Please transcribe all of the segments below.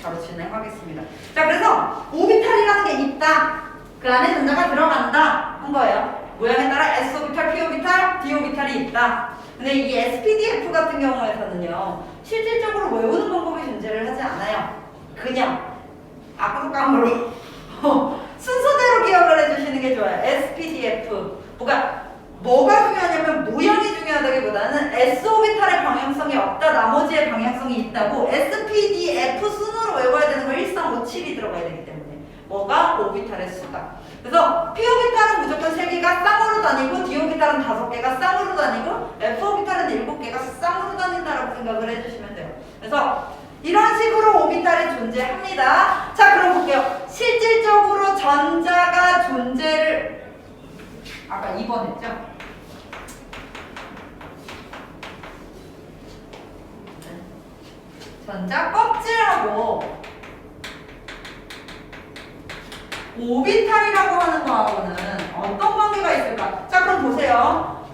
바로 진행하겠습니다. 자, 그래서 오비탈이라는 게 있다. 그 안에 전자가 들어간다 한 거예요. 모양에 따라 s오비탈, p오비탈, d오비탈이 있다. 근데 이 SPDF 같은 경우에서는요, 실질적으로 외우는 방법이 존재를 하지 않아요. 그냥 악극감으로 순서대로 기억을 해주시는 게 좋아요. SPDF. 뭐가 중요하냐면 모양이 중요하다기보다는 S오비탈의 방향성이 없다, 나머지의 방향성이 있다고 SPDF 순으로 외워야 되는 거 1357이 들어가야 되기 때문에 뭐가 오비탈의 수가. 그래서 P오비탈은 무조건 3개가 쌍으로 다니고 D오비탈은 5개가 쌍으로 다니고 F오비탈은 7개가 쌍으로 다닌다라고 생각을 해주시면 돼요. 그래서 이런 식으로 오비탈이 존재합니다. 자, 그럼 볼게요. 실질적으로 전자가 존재를 아까 2번 했죠? 전자 껍질하고 오비탈이라고 하는 거하고는 어떤 관계가 있을까? 자, 그럼 보세요.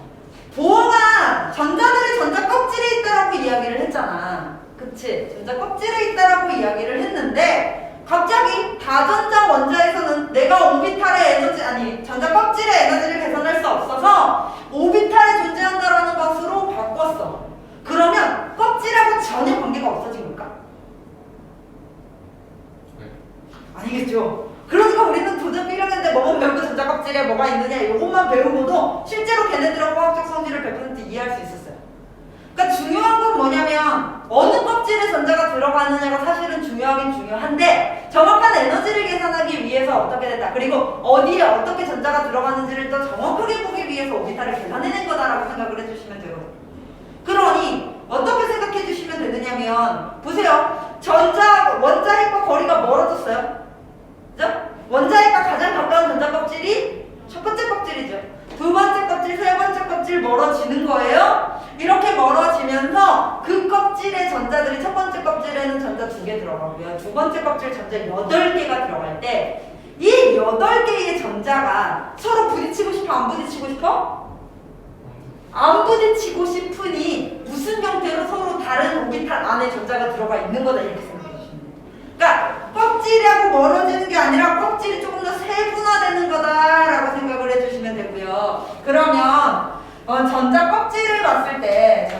보어가 전자들이 전자 껍질에 있다라고 이야기를 했잖아. 그치? 전자 껍질에 있다라고 이야기를 했는데 갑자기 다전자 원자에서는 내가 오비탈의 에너지, 아니 전자 껍질의 에너지를 계산할 수 없어서 오비탈에 존재한다라는 것으로 바꿨어. 그러면 껍질하고 전혀 관계가 없어진 걸까? 네. 아니겠죠. 그러니까 우리는 도전 1학년 때 뭐만 배우고 전자 껍질에 뭐가 있느냐 이것만 배우고도 실제로 걔네들의 화학적 성질을 100% 이해할 수 있었어요. 그러니까 중요한 건 뭐냐면 어느 껍질에 전자가 들어가느냐가 사실은 중요하긴 중요한데 정확한 에너지를 계산하기 위해서 어떻게 됐다. 그리고 어디에 어떻게 전자가 들어가는지를 더 정확하게 보기 위해서 오비탈을 계산해낸 거다라고 생각을 해주시면 돼요. 그러니 어떻게 생각해 주시면 되느냐면 보세요. 원자핵과 거리가 멀어졌어요. 그죠? 원자핵과 가장 가까운 전자 껍질이 첫 번째 껍질이죠. 두 번째 껍질, 세 번째 껍질 멀어지는 거예요. 이렇게 멀어지면서 그 껍질의 전자들이 첫 번째 껍질에는 전자 2개 들어가고요. 두 번째 껍질 전자 8개가 들어갈 때 이 8개의 전자가 서로 부딪히고 싶어? 안 부딪히고 싶어? 안 부딪히고 싶으니 무슨 형태로 서로 다른 오비탈 안에 전자가 들어가 있는 거다 이렇게 생각해 주시면 돼요. 그러니까 껍질하고 멀어지는 게 아니라 껍질이 조금 더 세분화되는 거다라고 생각을 해주시면 되고요. 그러면 전자 껍질을 봤을 때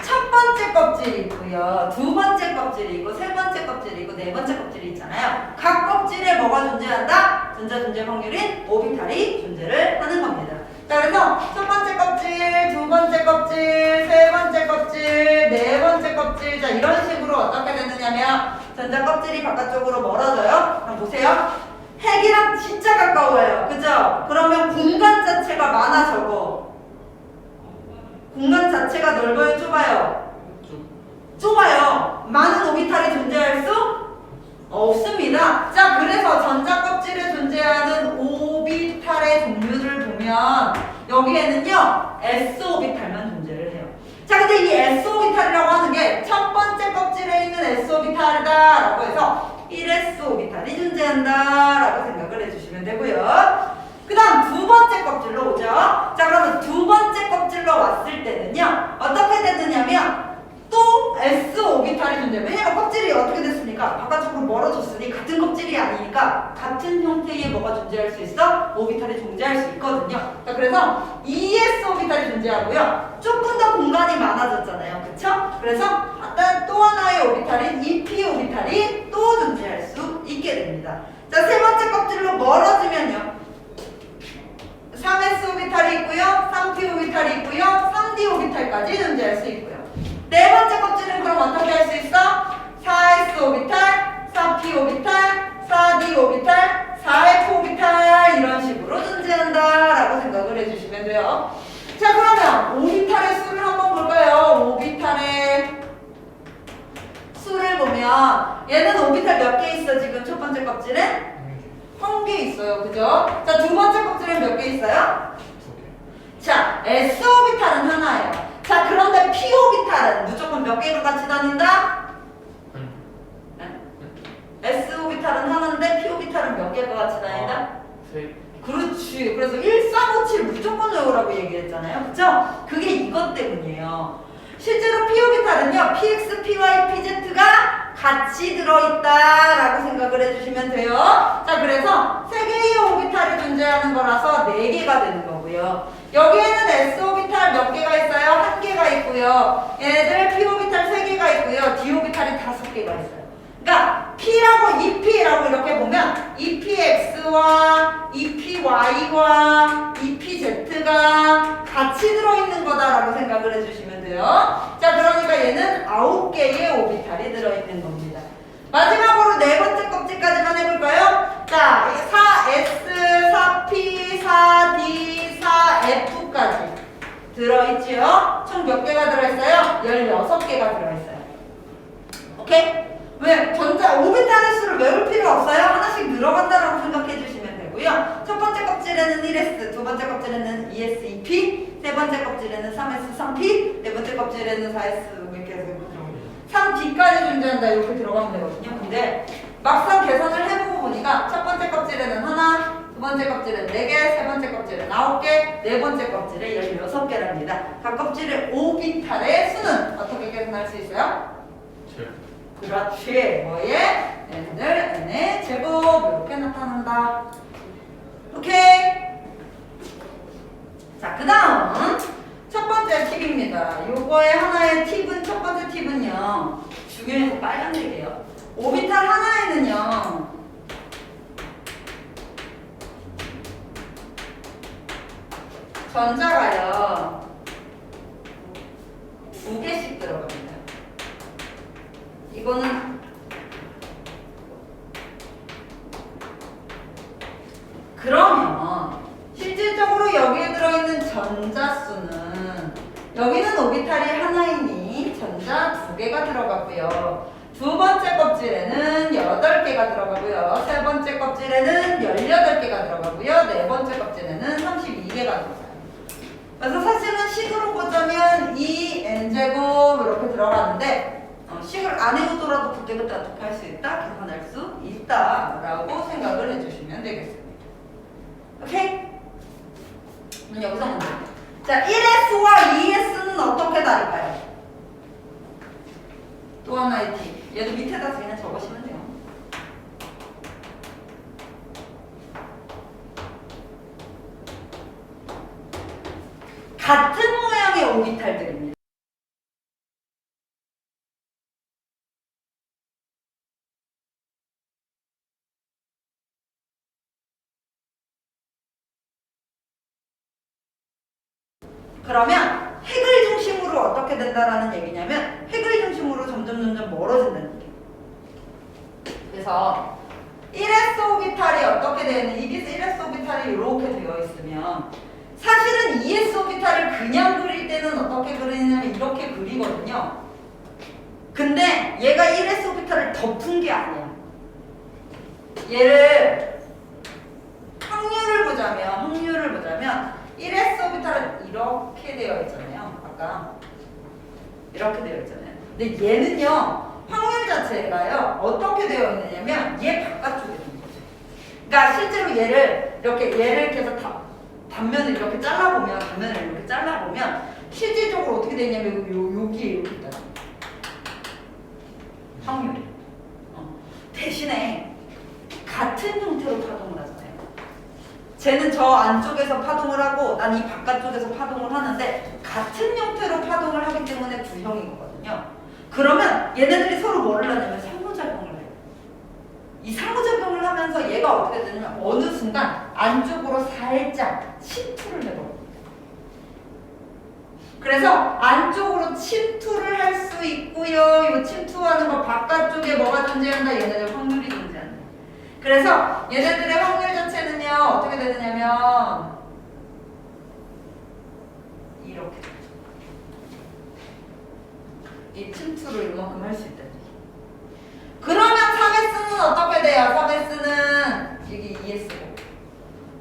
첫 번째 껍질이 있고요, 두 번째 껍질이 있고, 세 번째 껍질이 있고, 네 번째 껍질이 있잖아요. 각 껍질에 뭐가 존재한다? 전자 존재 확률인 오비탈이 존재를 하는 겁니다. 자, 그래서 첫 번째 껍질, 두 번째 껍질, 세 번째 껍질, 네 번째 껍질. 자, 이런 식으로 어떻게 되느냐면 전자 껍질이 바깥쪽으로 멀어져요. 그럼 보세요. 핵이랑 진짜 가까워요. 그죠? 그러면 공간 자체가 많아, 적어. 공간 자체가 넓어요, 좁아요? 좁아요. 많은 오비탈이 존재할 수 없습니다. 자, 그래서 전자 껍질에 존재하는 오비탈의 종류를 보면 여기에는요 S오비탈만 존재를 해요. 자, 근데 이 S오비탈이라고 하는 게 첫 번째 껍질에 있는 S오비탈이다 라고 해서 1S오비탈이 존재한다 라고 생각을 해주시면 되고요. 그 다음 두 번째 껍질로 오죠. 자, 그러면 두 번째 껍질로 왔을 때는요 어떻게 되느냐면 또 S오비탈이 존재해요. 왜냐면 껍질이 어떻게 됐습니까? 바깥쪽으로 멀어졌으니 같은 껍질이 아니니까 같은 형태의 뭐가 존재할 수 있어? 오비탈이 존재할 수 있거든요. 자, 그래서 2S오비탈이 존재하고요. 조금 더 공간이 많아졌잖아요. 그쵸? 그래서 또 하나의 오비탈인 2P오비탈이 또 존재할 수 있게 됩니다. 자, 세 번째 껍질로 멀어지면요 3S오비탈이 있고요, 3P오비탈이 있고요, 3D오비탈까지 존재할 수 있고요. 네 번째 껍질은 그럼 어떻게 할 수 있어? 4S오비탈, 4P오비탈, 4D오비탈, 4F오비탈 이런 식으로 존재한다라고 생각을 해주시면 돼요. 자, 그러면 오비탈의 수를 한번 볼까요? 오비탈의 수를 보면 얘는 오비탈 몇 개 있어? 지금 첫 번째 껍질에? 1개 있어요. 그죠? 자, 두 번째 껍질은 몇 개 있어요? 2개. 자, S오비탈은 하나예요. 자, 그런데 P오비탈은 무조건 몇 개가 같이 다닌다? 네? S오비탈은 하나인데 P오비탈은 몇 개가 같이 다닌다? 3. 그렇지. 그래서 1, 4, 5, 7 무조건 외우라고 얘기했잖아요. 그죠? 그게 이것 때문이에요. 실제로 P오비탈 오비탈은요 px, py, pz가 같이 들어있다라고 생각을 해주시면 돼요. 자, 그래서 3개의 오비탈이 존재하는 거라서 4개가 되는 거고요. 여기에는 s 오비탈 몇 개가 있어요? 1개가 있고요. 얘네들 p 오비탈 3개가 있고요. d 오비탈이 5개가 있어요. 그러니까 P라고 EP라고 이렇게 보면 EPX와 EPY와 EPZ가 같이 들어있는 거다라고 생각을 해주시면 돼요. 자, 그러니까 얘는 9개의 오비탈이 들어있는 겁니다. 마지막으로 네 번째 껍질까지만 해볼까요? 자, 4S, 4P, 4D, 4F까지 들어있지요? 총 몇 개가 들어있어요? 16개가 들어있어요. 오케이? 왜? 전자 오비탈의 수를 외울 필요 없어요. 하나씩 늘어간다라고 생각해 주시면 되고요. 첫 번째 껍질에는 1S, 두 번째 껍질에는 2S, 2P, 세 번째 껍질에는 3S, 3P, 네 번째 껍질에는 4S 이렇게 해서 3D까지 존재한다 이렇게 들어가면 되거든요. 근데 막상 계산을 해보고 보니까 첫 번째 껍질에는 하나, 두 번째 껍질은 4개, 세 번째 껍질은 9개, 네 번째 껍질에 16개랍니다. 각 껍질의 오비탈의 수는 어떻게 계산할 수 있어요? 그렇지. 뭐에? n들 n의 제곱 이렇게 나타난다. 오케이. 자, 그 다음 첫 번째 팁입니다. 요거의 하나의 팁은 첫 번째 팁은요. 중요해서 빨간색이에요. 오비탈 하나에는요. 전자가요. 2개씩 들어갑니다. 이거는 그러면 실질적으로 여기에 들어있는 전자 수는 여기는 오비탈이 하나이니 전자 2개가 들어가고요. 두 번째 껍질에는 8개가 들어가고요. 세 번째 껍질에는 18개가 들어가고요. 네 번째 껍질에는 32개가 들어가요. 그래서 사실은 식으로 보자면 2n제곱 이렇게 들어가는데 식을 안 해보더라도 그때그때 어떻게 할 수 있다? 계산할 수 있다라고 생각을 해주시면 되겠습니다. 오케이? 여기서 문제. 자, 1S와 2S는 어떻게 다를까요? 또 하나의 팁. 얘도 밑에다 그냥 적으시면 돼요. 같은 모양의 오비탈들입니다. 그러면 핵을 중심으로 어떻게 된다라는 얘기냐면 핵을 중심으로 점점 멀어진다는 얘기예요. 그래서 1s 오비탈이 어떻게 되어 있는 1s 오비탈이 이렇게 되어 있으면 사실은 2s 오비탈을 그냥 그릴 때는 어떻게 그리냐면 이렇게 그리거든요. 근데 얘가 1s 오비탈을 덮은 게 아니야. 얘를 확률을 보자면 1s 오비탈은 이렇게 되어 있잖아요. 아까 이렇게 되어 있잖아요. 근데 얘는요 확률 자체가요 어떻게 되어 있느냐면 얘 바깥쪽에 있는 거죠. 그러니까 실제로 얘를 이렇게 해서 단면을 이렇게 잘라보면 실질적으로 어떻게 되냐면 여기에 이렇게 있다. 확률이. 대신에 같은 형태로 파동을 하잖아요. 쟤는 저 안쪽에서 파동을 하고 난 이 바깥쪽에서 파동을 하는데 같은 형태로 파동을 하기 때문에 구형인 거거든요. 그러면 얘네들이 서로 뭐를 하냐면 상호작용을 해요. 이 상호작용을 하면서 얘가 어떻게 되냐면 어느 순간 안쪽으로 살짝 침투를 해버려요. 그래서 안쪽으로 침투를 할 수 있고요. 이 침투하는 거 바깥쪽에 뭐가 존재한다? 얘네들 확률이 존재한다. 그래서 얘네들의 확률 자체는요 어떻게 되느냐면 이렇게 이 침투를 이만큼 할 수 있다. 그러면 3S는 어떻게 돼요? 3S는 이게 2S고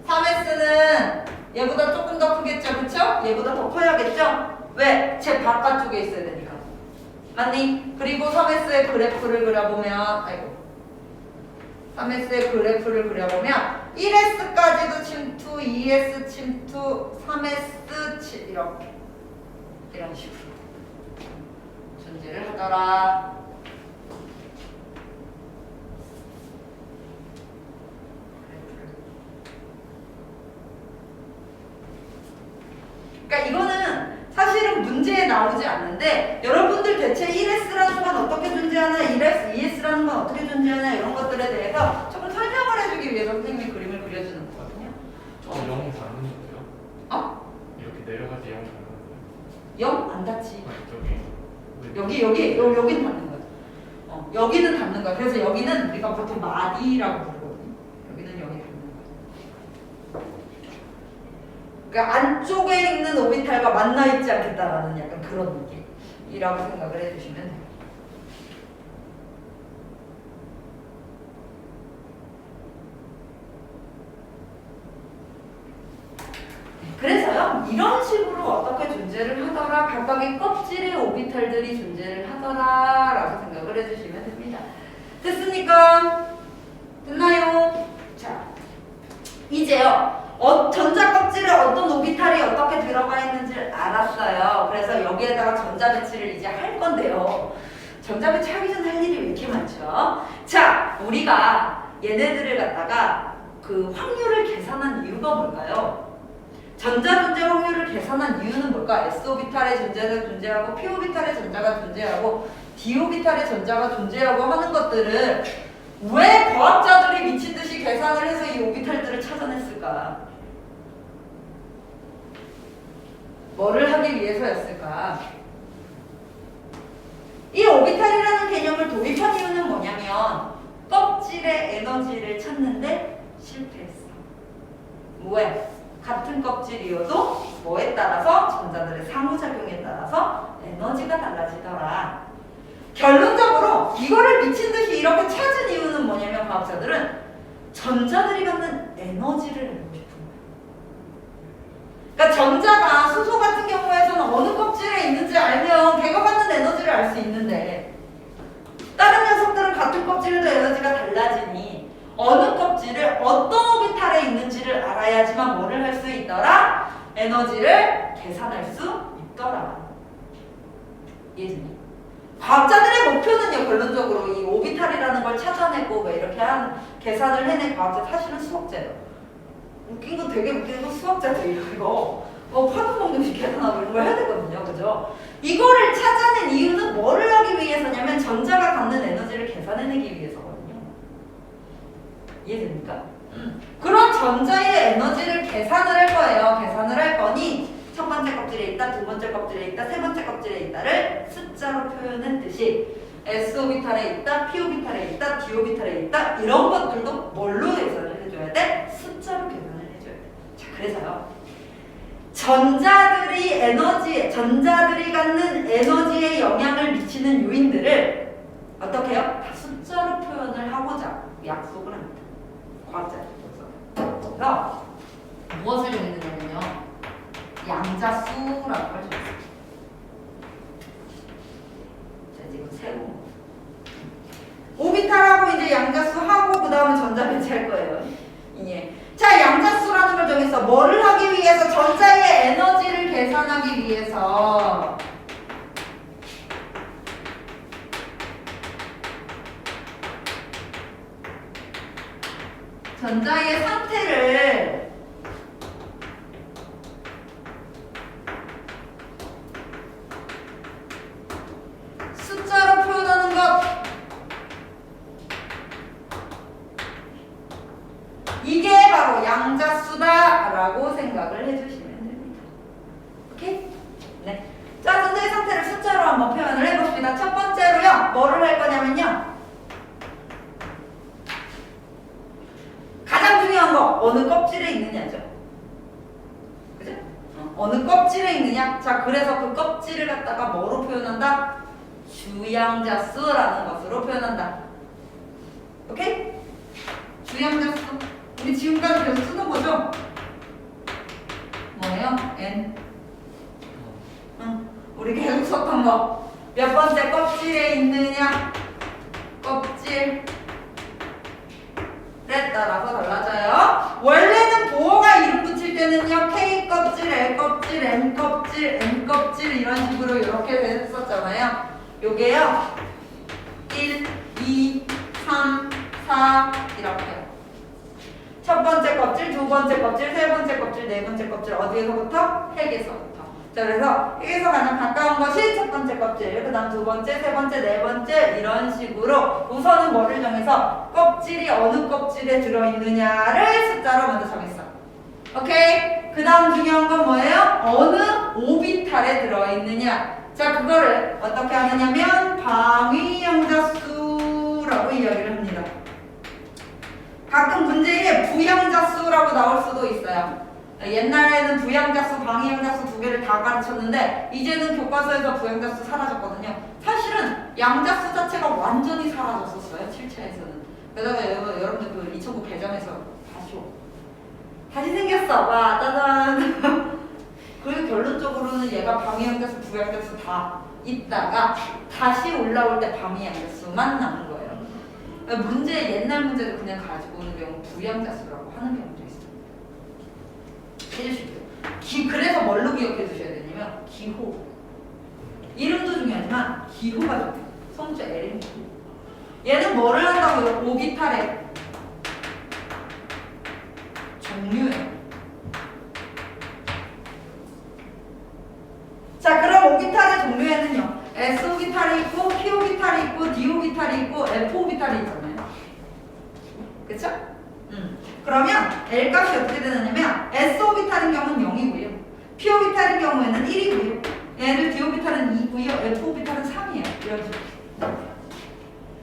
3S는 얘보다 조금 더 크겠죠? 그쵸? 얘보다 더 커야겠죠? 왜? 제 바깥쪽에 있어야 되니까. 맞니? 그리고 3S의 그래프를 그려보면 3S의 그래프를 그려보면 1S까지도 침투, 2S 침투, 3S 이렇게 이런 식으로 존재를 했더라. 그러니까 이거는 사실은 문제에 나오지 않는데 여러분들 대체 1S라는 건 어떻게 존재하나 1S, 2S라는 건 어떻게 존재하나 이런 것들에 대해서 조금 설명을 해주기 위해서 선생님이 그림을 그려주는 거거든요. 영 닿는데요? 어? 이렇게 내려갈 때 영 닿는데요? 0? 안 닿지. 저기 여기는 닿는 거야. 여기는 닿는 거야. 그래서 여기는 우리가 보통 마디라고 부르거든요. 여기는 여기 닿는 거야. 그러니까 안쪽에 있는 오비탈과 만나 있지 않겠다라는 약간 그런 느낌이라고 생각을 해주시면 돼요. 그래서요, 이런 식으로 어떻게 존재를 하더라, 각각의 껍질의 오비탈들이 존재를 하더라 라고 생각을 해주시면 됩니다. 됐습니까? 됐나요? 자, 이제요, 전자 껍질에 어떤 오비탈이 어떻게 들어가 있는지를 알았어요. 그래서 여기에다가 전자 배치를 이제 할 건데요. 전자 배치 하기 전에 할 일이 왜 이렇게 많죠? 자, 우리가 얘네들을 갖다가 그 확률을 계산한 이유가 뭘까요? 전자 존재 확률을 계산한 이유는 뭘까? S 오비탈의 전자가 존재하고 P 오비탈의 전자가 존재하고 D 오비탈의 전자가 존재하고 하는 것들을 왜 과학자들이 미친 듯이 계산을 해서 이 오비탈들을 찾아냈을까? 뭐를 하기 위해서였을까? 이 오비탈이라는 개념을 도입한 이유는 뭐냐면 껍질의 에너지를 찾는데 실패했어. 왜? 같은 껍질이어도 뭐에 따라서 전자들의 상호작용에 따라서 에너지가 달라지더라. 결론적으로 이거를 미친 듯이 이렇게 찾은 이유는 뭐냐면 과학자들은 전자들이 갖는 에너지를 알고 싶은 거예요. 그러니까 전자가 수소 같은 경우에서는 어느 껍질에 있는지 알면 걔가 갖는 에너지를 알 수 있는데 다른 녀석들은 같은 껍질에도 에너지가 달라지니 어느 껍질을 어떤 오비탈에 있는지를 알아야지만 뭐를 할 수 있더라? 에너지를 계산할 수 있더라. 이해되니? 과학자들의 목표는요, 결론적으로 이 오비탈이라는 걸 찾아내고 뭐 이렇게 한 계산을 해낸 과학자 사실은 수학자예요. 웃긴 거 되게 웃긴 거 수학자들이에요. 이거 파동 방정식 계산하고 이런 거 해야 되거든요, 그죠? 이거를 찾아낸 이유는 뭐를 하기 위해서냐면 전자가 갖는 에너지를 계산해내기 위해서거든요. 이해됩니까? 그런 전자의 에너지를 계산을 할 거예요. 계산을 할 거니 첫 번째 껍질에 있다, 두 번째 kop질에 있다, 세 번째 껍질에 있다를 숫자로 표현했듯이 S 오비탈에 있다, P 오비탈에 있다, D 오비탈에 있다 이런 것들도 뭘로 계산을 해줘야 돼? 숫자로 계산을 해줘야 돼. 자, 그래서요. 전자들이 갖는 에너지에 영향을 미치는 요인들을 어떻게 해요? 다 숫자로 표현을 하고자 약속을 합니다. 과학자들께서. 그래서 무엇을 정의했냐면요. 양자수라는 걸 정의했어요. 자, 지금 새로 오비탈하고 이제 양자수하고 그 다음에 전자 배치할 거예요. 예. 자, 양자수라는 걸 정했어. 뭐를 하기 위해서? 전자의 에너지를 계산하기 위해서. 전자의 상태를 숫자로 표현하는 것. 이게 바로 양자수다라고 생각을 해주시면 됩니다. 오케이? 네. 자, 전자의 상태를 숫자로 한번 표현을 해봅시다. 첫 번째로요, 뭐를 할 거냐면요. 가장 중요한 거, 어느 껍질에 있느냐죠. 그죠? 어느 껍질에 있느냐? 자, 그래서 그 껍질을 갖다가 뭐로 표현한다? 주양자수라는 것으로 표현한다. 오케이? 주양자수. 우리 지금까지 계속 쓰던 거죠? 뭐예요? N. 우리 계속 썼던 거. 몇 번째 껍질에 있느냐? 껍질에 따라서 달라져요. 원래는 보어가 이름 붙일 때는요, K 껍질, L 껍질, M 껍질, N 껍질 이런 식으로 이렇게 했었잖아요. 요게요 1, 2, 3, 4 이렇게 첫 번째 껍질, 두 번째 껍질, 세 번째 껍질, 네 번째 껍질 어디에서부터? 핵에서부터. 자 그래서 핵에서 가장 가까운 것이 첫 번째 껍질, 그 다음 두 번째, 세 번째, 네 번째 이런 식으로 우선은 뭐를 정해서 껍질이 어느 껍질에 들어있느냐를 숫자로 먼저 정했어. 오케이? 그 다음 중요한 건 뭐예요? 어느 오비탈에 들어있느냐. 자 그거를 어떻게 하느냐면 방위양자수라고 이야기를 합니다. 가끔 문제에 부양자수라고 나올 수도 있어요. 옛날에는 부양자수, 방위양자수 두 개를 다 가르쳤는데 이제는 교과서에서 부양자수 사라졌거든요. 사실은 양자수 자체가 완전히 사라졌었어요. 7차에서는. 그러다가 여러분들 그 2009 배점에서 다시 생겼어. 와 짜잔. 그리고 결론적으로는 얘가 방위양자수, 부양자수 다 있다가 다시 올라올 때 방위양자수만 남은 거예요. 문제 옛날 문제도 그냥 가지고 오는 경우 부양자수라고 하는 경우도 있어요. 해주실게요. 그래서 뭘로 기억해 두셔야 되냐면 기호. 이름도 중요하지만 기호가 중요해요. 성주 L인 기호. 얘는 뭐를 한다고요? 오비탈의 종류예요. 자 그럼 오비탈의 종류에는요 S오비탈이 있고 P오비탈이 있고 D오비탈이 있고 F오비탈이 있잖아요. 그쵸? 그러면 L값이 어떻게 되느냐면 S오비탈인 경우는 0이고요 P오비탈인 경우에는 1이고요 얘를 D오비탈은 2고요 F오비탈은 3이에요. 이런 식으로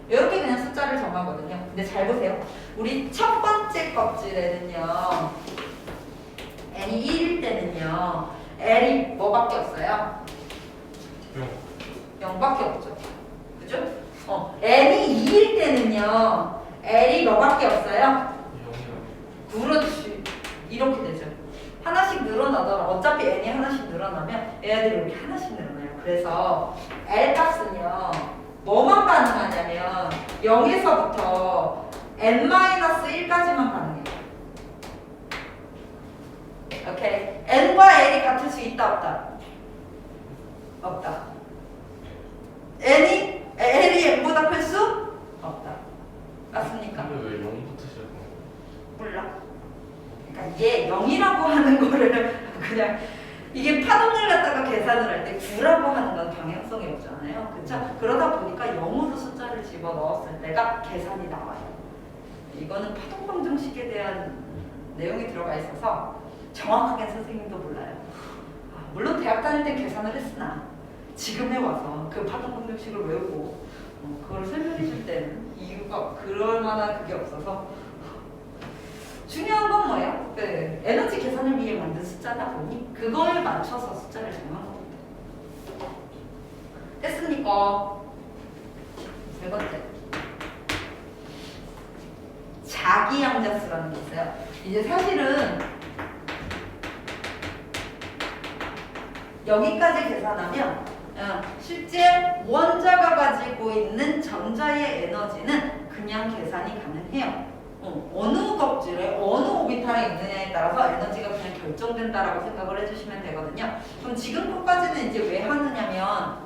이렇게 그냥 숫자를 정하거든요. 근데 잘 보세요. 우리 첫 번째 껍질에는요 N이 1일 때는요 L이 뭐밖에 없어요? 0밖에 없죠. 그죠? N이 2일 때는요 L이 뭐밖에 없어요? 0이요. 그렇지. 이렇게 되죠. 하나씩 늘어나더라. 어차피 N이 하나씩 늘어나면 얘네들이 이렇게 하나씩 늘어나요. 그래서 L 값은요 뭐만 가능하냐면 0에서부터 N-1까지만 가능해요. 오케이. N과 L이 같을 수 있다 없다? 없다. L이 N보다 클 수 없다. 맞습니까? 근데 왜 0부터 시작한 거예요? 몰라. 그러니까 얘 0이라고 하는 거를 그냥 이게 파동을 갖다가 계산을 할 때 9라고 하는 건 방향성이 없잖아요. 그쵸? 그러다 보니까 0으로 숫자를 집어넣었을 때가 계산이 나와요. 이거는 파동 방정식에 대한 내용이 들어가 있어서 정확하게 선생님도 몰라요. 물론 대학 다닐 때 계산을 했으나 지금에 와서 그 파동 방정식을 외우고 그걸 설명해 줄 때는 이유가 그럴 만한 그게 없어서 중요한 건 뭐예요? 네, 에너지 계산을 위해 만든 숫자다 보니 그거에 맞춰서 숫자를 정한 겁니다. 됐습니까? 세 번째 자기양자수라는 게 있어요. 이제 사실은 여기까지 계산하면 실제 원자가 가지고 있는 전자의 에너지는 그냥 계산이 가능해요. 어느 껍질에 어느 오비탈에 있느냐에 따라서 에너지가 그냥 결정된다라고 생각을 해주시면 되거든요. 그럼 지금 것까지는 이제 왜 하느냐면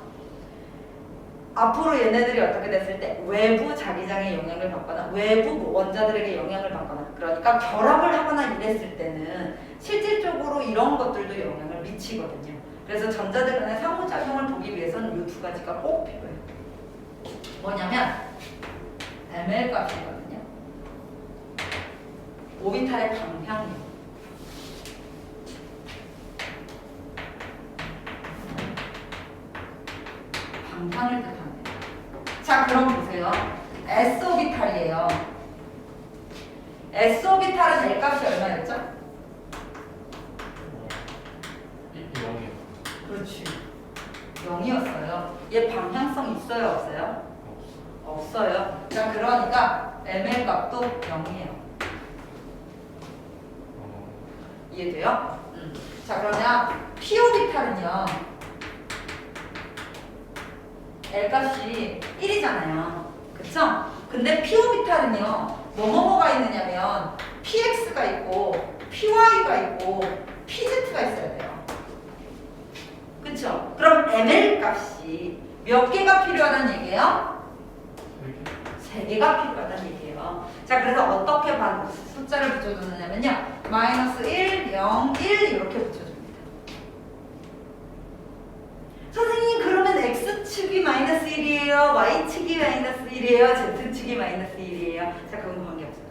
앞으로 얘네들이 어떻게 됐을 때 외부 자기장에 영향을 받거나 외부 원자들에게 영향을 받거나 그러니까 결합을 하거나 이랬을 때는 실질적으로 이런 것들도 영향을 미치거든요. 그래서 전자들 간의 상호작용을 보기 위해서는 이 두 가지가 꼭 필요해요. 뭐냐면 ML 값이거든요. 오비탈의 방향이요. 방향을 뜻합니다. 자 그럼 보세요. S오비탈이에요. S오비탈은 L 값이 얼마였죠? 0이요. 그렇지. 0이었어요. 얘 방향성 있어요 없어요? 없어요. 자 그러니까 ML 값도 0이에요. 이해돼요? 자 그러면 P오비탈은요 L값이 1이잖아요. 그쵸? 근데 P오비탈은요 뭐뭐가 있느냐면 PX가 있고 PY가 있고 PZ가 있어야 돼요. 그쵸? 그럼 ML 값이 몇 개가 필요하다는 얘기예요? 이렇게 3개가 필요하다는 얘기예요. 자, 그래서 어떻게 숫자를 붙여주느냐면요. 마이너스 1, 0, 1 이렇게 붙여줍니다. 선생님, 그러면 x축이 마이너스 1이에요? y축이 마이너스 1이에요? z축이 마이너스 1이에요? 자, 그건 관계없어요.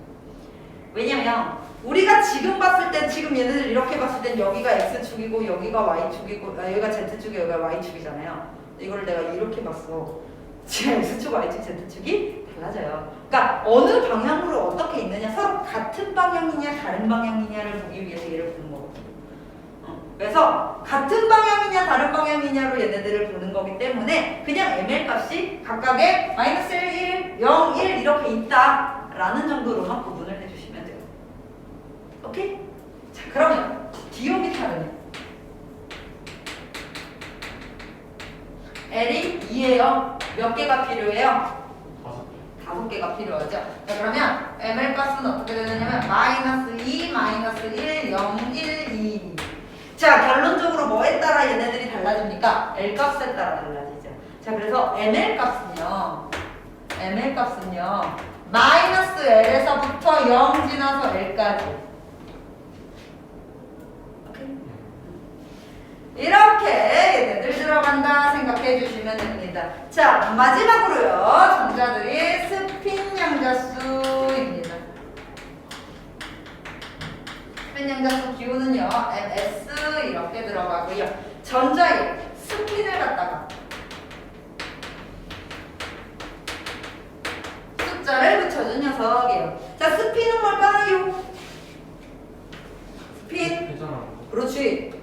왜냐면 우리가 지금 봤을 때, 지금 얘네들 이렇게 봤을 땐 여기가 x축이고 여기가 y축이고 여기가 z축이 여기가 y축이잖아요. 이걸 내가 이렇게 봤어. 지금 x축, y축, z축이 달라져요. 그러니까 어느 방향으로 어떻게 있느냐, 서로 같은 방향이냐 다른 방향이냐를 보기 위해서 얘를 보는 거거든요. 그래서 같은 방향이냐 다른 방향이냐로 얘네들을 보는 거기 때문에 그냥 ml 값이 각각의 마이너스 1, 1, 0, 1 이렇게 있다라는 정도로만 구분을 해주시면 돼요. 오케이? 자, 그러면 디오미탈은요? L이 2예요. 몇 개가 필요해요? 5개 5개가 필요하죠. 자, 그러면 ml 값은 어떻게 되느냐면 마이너스 2, 마이너스 1, 0, 1, 2. 자, 결론적으로 뭐에 따라 얘네들이 달라집니까? L 값에 따라 달라지죠. 자, 그래서 ml 값은요 마이너스 L에서부터 0 지나서 L까지. 오케이? 이렇게 얘네들 들어간다 생각해 주시면 됩니다. 자, 마지막으로요. 전자들이 스핀 양자수입니다. 스핀 양자수 기호는요. ms 이렇게 들어가고요. 전자에 스핀을 갖다가 숫자를 붙여준 녀석이에요. 자, 스핀은 뭘까요? 스핀. 회전하는 거 그렇지.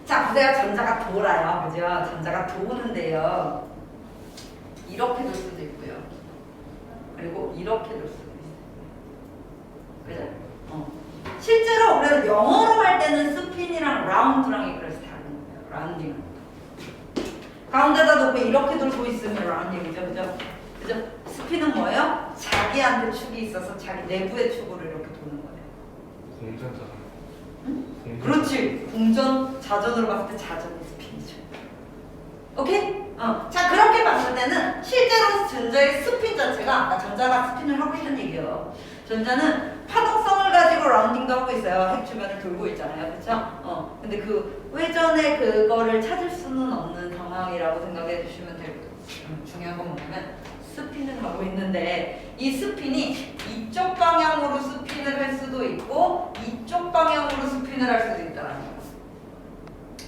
자, 보세요. 전자가 돌아요. 그죠? 전자가 도는데요. 이렇게 돌 수도 있고요. 그리고 이렇게 돌 수도 있어요. 그죠? 실제로 우리가 영어로 할 때는 스핀이랑 라운드랑 그래서 다른 거예요. 라운딩은. 가운데다 놓고 이렇게 돌고 있으면 라운딩이죠. 그죠? 그죠? 스핀은 뭐예요? 자기한테 축이 있어서 자기 내부의 축으로 이렇게 도는 거예요. 공전자잖아. 응? 그렇지. 공전, 자전으로 봤을 때 자전이 스핀이죠. 오케이? 자, 그렇게 봤을 때는 실제로 전자의 스핀 자체가 아까 전자가 스핀을 하고 있는 얘기예요. 전자는 파동성을 가지고 라운딩도 하고 있어요. 핵 주변을 돌고 있잖아요. 그렇죠? 근데 그 회전의 그거를 찾을 수는 없는 상황이라고 생각해 주시면 되고, 중요한 건 뭐냐면 스핀을 하고 있는데 이 스핀이 이쪽 방향으로 스핀을 할 수도 있고 이쪽 방향으로 스핀을 할 수도 있다는 거예요.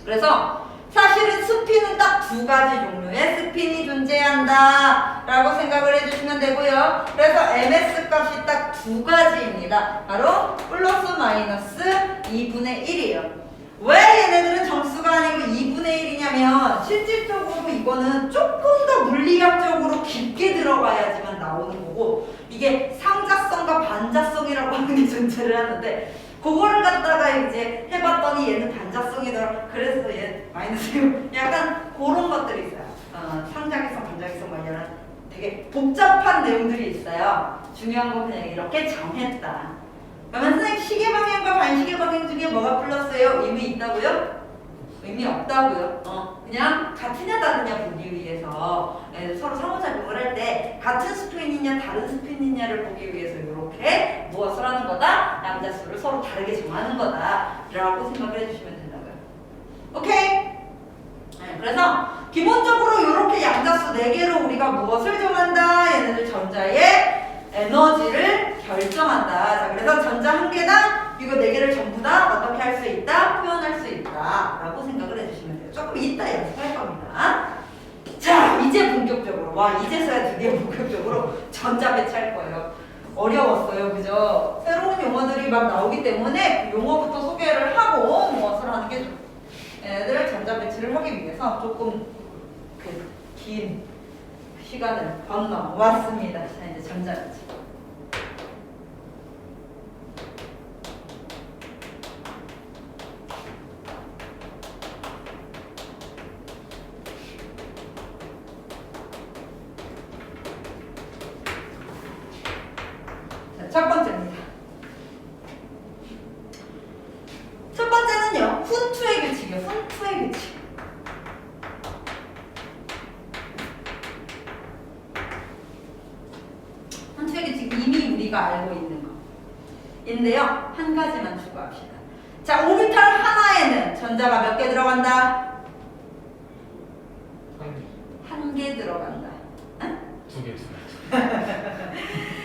그래서 사실은 스핀은 딱 2가지 종류의 스핀이 존재한다 라고 생각을 해주시면 되고요. 그래서 ms 값이 딱 2가지입니다. 바로 플러스 마이너스 2분의 1이에요. 왜 얘네들은 정수가 아니고 2분의 1이냐면 실질적으로 이거는 조금 더 물리학적으로 깊게 들어가야지만 나오는 거고, 이게 상자성과 반자성이라고 하는 게 존재를 하는데 그거를 갖다가 이제 해봤더니 얘는 반자성이더라. 그래서 얘 마이너스 약간 그런 것들이 있어요. 상자기성, 반자기성 관련한 되게 복잡한 내용들이 있어요. 중요한 건 그냥 이렇게 정했다. 그러면 선생님 시계 방향과 반시계 방향 중에 뭐가 플러스예요? 의미 있다고요? 의미 없다고요. 그냥 같으냐 다르냐 보기 위해서 서로 상호작용을 할 때 같은 스핀이냐 다른 스핀이냐를 보기 위해서 이렇게 무엇을 하는 거다? 양자수를 서로 다르게 정하는 거다 라고 생각을 해주시면 된다고요. 오케이? 네, 그래서 기본적으로 이렇게 양자수 4개로 우리가 무엇을 정한다? 얘네들 전자의 에너지를 결정한다. 자, 그래서 전자 한 개당 이거 4개를 전부 다 어떻게 할 수 있다? 표현할 수 있다 라고 생각을 해주시면 돼요. 조금 이따 연습할 겁니다. 자, 이제 본격적으로 이제서야 드디어 본격적으로 전자 배치할 거예요. 어려웠어요. 그죠? 새로운 용어들이 막 나오기 때문에 그 용어부터 소개를 하고 무엇을 하는 게 좀 얘네들 전자 배치를 하기 위해서 조금 긴 시간을 건너왔습니다. 자, 이제 전자 배치. 자, 첫 번째입니다. 이게 훈투의 규칙. 훈투의 규칙 이미 우리가 알고 있는 거. 인데요. 한 가지만 추가합시다. 자, 오비탈 하나에는 전자가 몇 개 들어간다? 한 개 들어간다. 응? 두 개.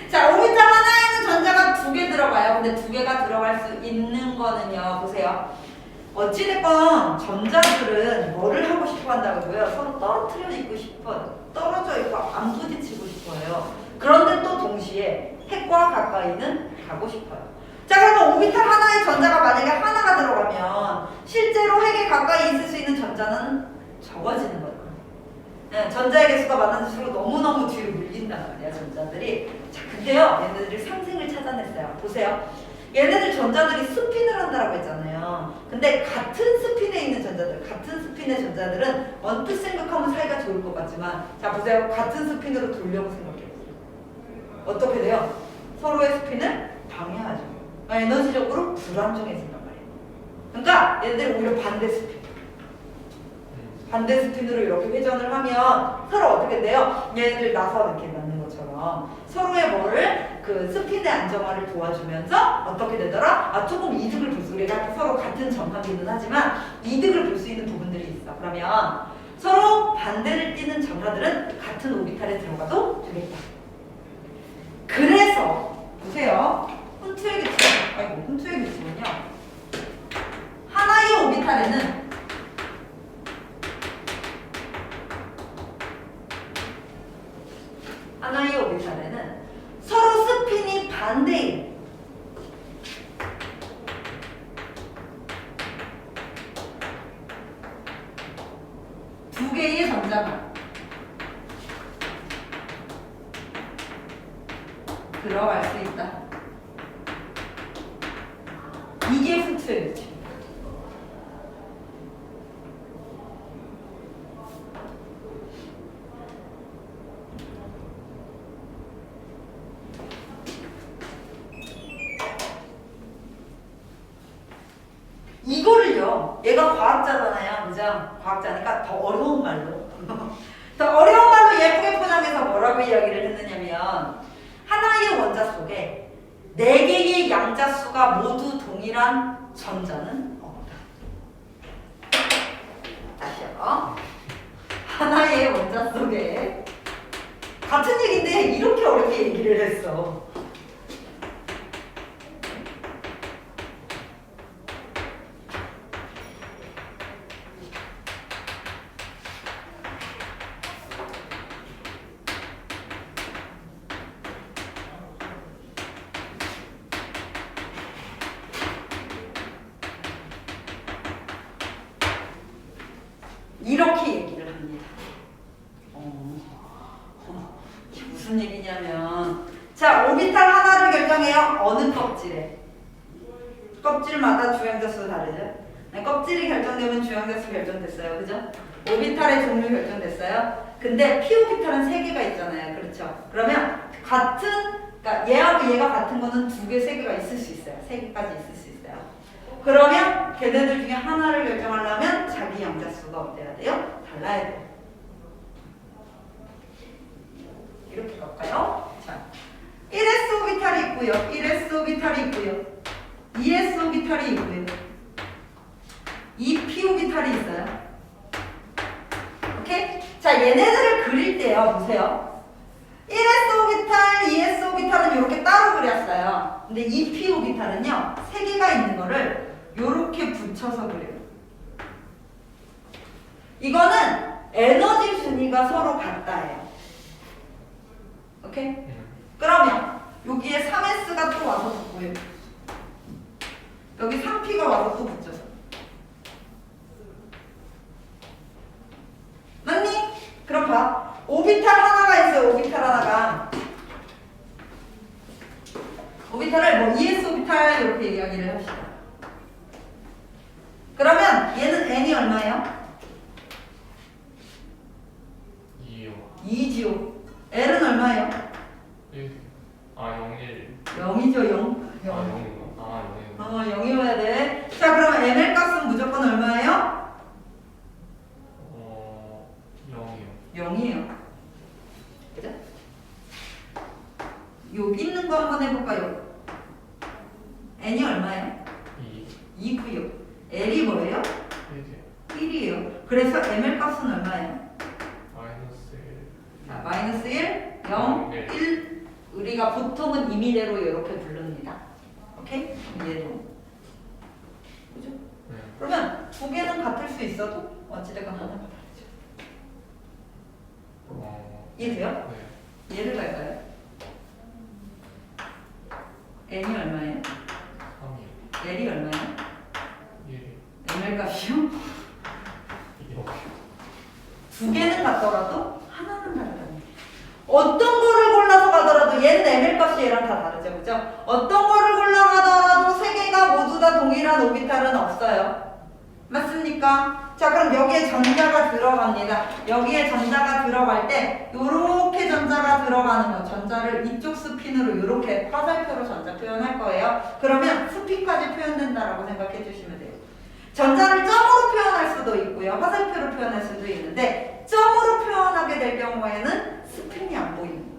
자, 오비탈 하나에는 전자가 2개 들어가요. 근데 2개가 들어갈 수 있는 거는요. 보세요. 어찌됐건 전자들은 뭐를 하고 싶어 한다고요? 서로 떨어뜨려 있고 싶어. 떨어져 있고 안 부딪히고 싶어요. 그런데 또 동시에 핵과 가까이는 가고 싶어요. 자, 그러면 오비탈 하나의 전자가 만약에 하나가 들어가면 실제로 핵에 가까이 있을 수 있는 전자는 적어지는 거예요. 네, 전자의 개수가 많아질수록 너무너무 뒤로 밀린단 말이야, 전자들이. 자, 근데요, 얘네들이 상생을 찾아냈어요. 보세요. 얘네들 전자들이 스핀을 한다라고 했잖아요. 근데 같은 스핀에 있는 전자들, 같은 스핀의 전자들은 언뜻 생각하면 사이가 좋을 것 같지만, 자, 보세요. 같은 스핀으로 돌려고 생각해보세요. 어떻게 돼요? 서로의 스핀을 방해하죠. 에너지적으로 불안정해진단 말이에요. 그러니까 얘네들이 오히려 반대 스핀. 반대 스핀으로 이렇게 회전을 하면 서로 어떻게 돼요? 얘네들 나서 이렇게 맞는 것처럼 서로의 뭐를 그 스핀의 안정화를 도와주면서 어떻게 되더라? 아, 조금 이득을 볼 수, 우리가 서로 같은 정하기는 하지만 이득을 볼 수 있는 부분들이 있어. 그러면 서로 반대를 띠는 전하들은 같은 오비탈에 들어가도 되겠다. 그래서 보세요. 훈투의 규칙, 훈투의 규칙은요. 하나의 오비탈에는 하나의 오비탈에는 서로 스핀이 반대인 두 개의 전자가 들어갈 수 있다. 이게 훈투의 규칙. 이거를요, 얘가 과학자잖아요, 그죠? 과학자니까 더 어려운 말로 더 어려운 말로 예쁘게 포장해서 뭐라고 이야기를 했느냐면 하나의 원자 속에 4개의 양자수가 모두 동일한 전자는 없다. 다시요. 하나의 원자 속에 같은 얘기인데 이렇게 어렵게 얘기를 했어. 이렇게 얘기를 합니다. 이게 무슨 얘기냐면, 자, 오비탈 하나를 결정해요. 어느 껍질에? 껍질마다 주양자수 다르죠? 네, 껍질이 결정되면 주양자수 결정됐어요. 그죠? 오비탈의 종류 결정됐어요. 근데 P오비탈은 3개가 있잖아요. 그렇죠? 그러면 그러니까 얘하고 얘가 같은 거는 2개, 3개가 있을 수 있어요. 3개까지 있을 수 있어요. 그러면 걔네들 중에 하나를 결정하려면 자기 양자수가 어때야 돼요? 달라야 돼요. 이렇게 갈까요? 자, 1s 오비탈이 있고요. 1s 오비탈이 있고요. 2s 오비탈이 있고요. 2p 오비탈이 있어요. 오케이? 자, 얘네들을 그릴 때요. 보세요. 1s 오비탈, 2s 오비탈은 이렇게 따로 그렸어요. 근데 2p 오비탈은요. 3개가 있는 거를 이렇게 붙여서 그려요. 이거는 에너지 순위가 서로 같다예요. 오케이? 그러면 여기에 3s가 또 와서 붙고요. 여기 3p가 와서 또 붙죠. 맞니? 그럼 봐. 오비탈 하나가 있어요. 오비탈 하나가. 오비탈을 뭐 ES 오비탈 이렇게 이야기를 합시다. 그러면 얘는 n이 얼마예요? 2요. 2지요. L은 얼마예요? 1. 아, 0, 1. 0이죠. 0. 아, 0인가? 아, 0. 0이어야 돼. 자, 그러면 ml 값은 무조건 얼마예요? 2고요. L이 뭐예요? 1이요. 1이에요. 그래서 ML 값은 얼마예요? 마이너스 1. 자, 마이너스 1, 0, 네. 1. 우리가 보통은 임의대로 이렇게 부릅니다. 오케이? 얘도. 그죠? 네. 그러면 두 개는 같을 수 있어도 어찌됐건 하나가 다르죠. 이해돼요? 네. 얘를 갈까요? n이 얼마예요? 3이요. l이 얼마예요? 1이요. ml 값이요? 2요. 두 개는 같더라도 하나는 다르다는 얘기예요. 어떤 거를 골라서 가더라도 얘는 ml 값이 얘랑 다 다르죠. 그죠? 어떤 거를 골라가더라도 세 개가 모두 다 동일한 오비탈은 없어요. 맞습니까? 자, 그럼 여기에 전자가 들어갑니다. 여기에 전자가 들어갈 때 요렇게 전자가 들어가는 거, 전자를 이쪽 스핀으로 요렇게 화살표로 전자 표현할 거예요. 그러면 스핀까지 표현된다라고 생각해 주시면 돼요. 전자를 점으로 표현할 수도 있고요. 화살표로 표현할 수도 있는데 점으로 표현하게 될 경우에는 스핀이 안 보이는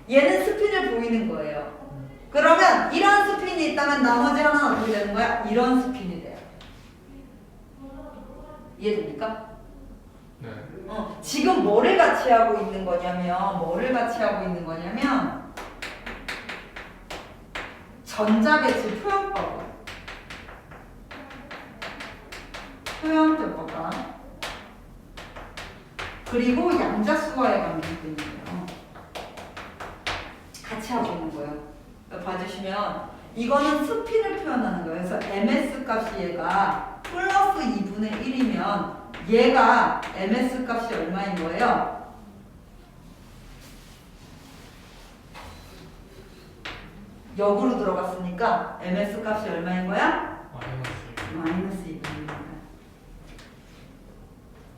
거예요. 얘는 스핀을 보이는 거예요. 그러면 이런 스핀이 있다면 나머지 하나는 어떻게 되는 거야? 이런 스핀이 돼요. 이해됩니까? 네. 지금 뭐를 같이 하고 있는 거냐면 전자배치 표현법과 그리고 양자수와의 관계있거든요. 같이 하고 있는 거예요. 봐주시면 이거는 스핀을 표현하는 거예요. 그래서 ms 값이 얘가 플러스 2분의 1이면 얘가 ms 값이 얼마인 거예요? 역으로 들어갔으니까 ms 값이 얼마인 거야? 마이너스 1. 마이너스 2분입니다.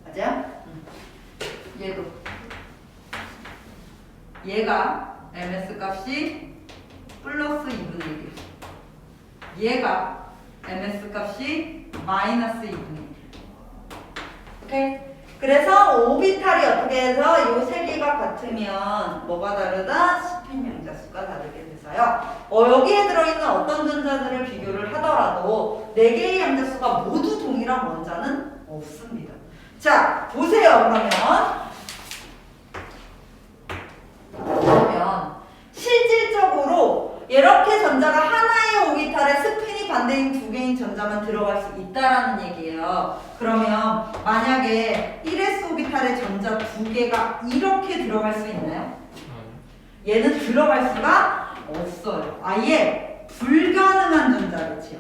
맞아요? 얘도 얘가 ms 값이 플러스 2분의 1이에요. 얘가 ms 값이 마이너스 2분의 1. 오케이? 그래서 오비탈이 어떻게 해서 이 세 개가 같으면 뭐가 다르다? 스핀 양자수가 다르게 돼서요. 여기에 들어있는 어떤 전자들을 비교를 하더라도 네 개의 양자수가 모두 동일한 원자는 없습니다. 자, 보세요. 그러면 실질적으로 이렇게 전자가 하나의 오비탈에 스핀이 반대인 두 개인 전자만 들어갈 수 있다라는 얘기예요. 그러면 만약에 1s 오비탈에 전자 두 개가 이렇게 들어갈 수 있나요? 얘는 들어갈 수가 없어요. 아예 불가능한 전자 배치요.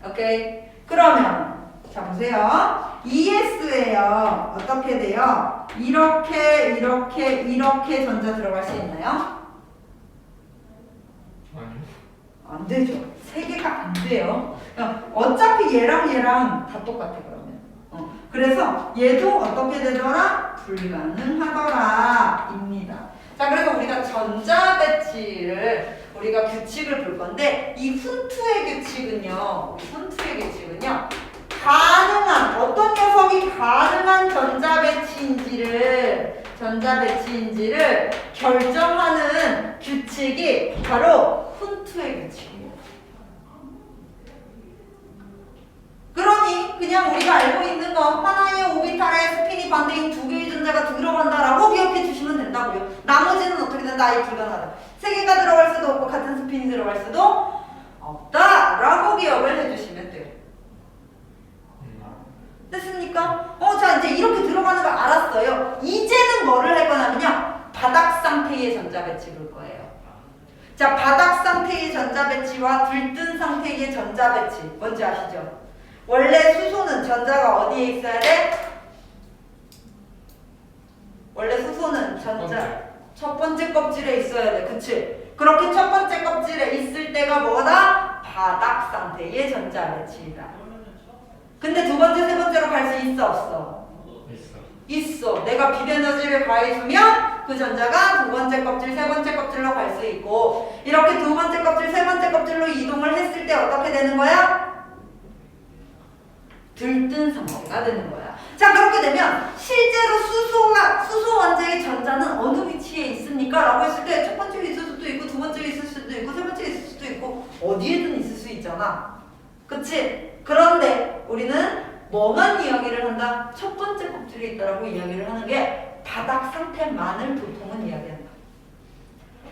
오케이? 그러면 자 보세요. ES에요. 어떻게 돼요? 이렇게 전자 들어갈 수 있나요? 아니요. 안 되죠. 세 개가 안 돼요. 어차피 얘랑 다 똑같아 그러면. 그래서 얘도 어떻게 되더라? 불가능하더라 입니다. 자, 그래서 우리가 전자 배치를 우리가 규칙을 볼 건데 이 훈투의 규칙은요. 가능한 어떤 녀석이 가능한 전자 배치인지를 결정하는 규칙이 바로 훈투의 규칙이에요. 그러니 그냥 우리가 알고 있는 거 하나의 오비탈에 스핀이 반대인 두 개의 전자가 들어간다라고 기억해 주시면 된다고요. 나머지는 어떻게 된다? 아예 불가능하다. 세 개가 들어갈 수도 없고 같은 스핀이 들어갈 수도 없다라고 기억을 해주시면 돼요. 됐습니까? 자, 이제 이렇게 들어가는 걸 알았어요. 이제는 뭐를 할 거냐면요. 바닥 상태의 전자 배치 볼 거예요. 자, 바닥 상태의 전자 배치와 들뜬 상태의 전자 배치. 뭔지 아시죠? 원래 수소는 전자가 어디에 있어야 돼? 원래 수소는 전자 첫 번째 껍질에 있어야 돼. 그치? 그렇게 첫 번째 껍질에 있을 때가 뭐다? 바닥 상태의 전자 배치이다. 근데 두 번째, 세 번째로 갈 수 있어, 없어? 있어. 내가 비에너지를 가해주면 그 전자가 두 번째 껍질, 세 번째 껍질로 갈 수 있고 이렇게 두 번째 껍질, 세 번째 껍질로 이동을 했을 때 어떻게 되는 거야? 들뜬 상태가 되는 거야. 자, 그렇게 되면 실제로 수소 원자의 전자는 어느 위치에 있습니까? 라고 했을 때 첫 번째에 있을 수도 있고 두 번째에 있을 수도 있고 세 번째에 있을 수도 있고 어디에든 있을 수 있잖아. 그치? 그런데 우리는 뭐만 이야기를 한다? 첫 번째 껍질에 있다라고 이야기를 하는 게 바닥 상태만을 보통은 이야기한다.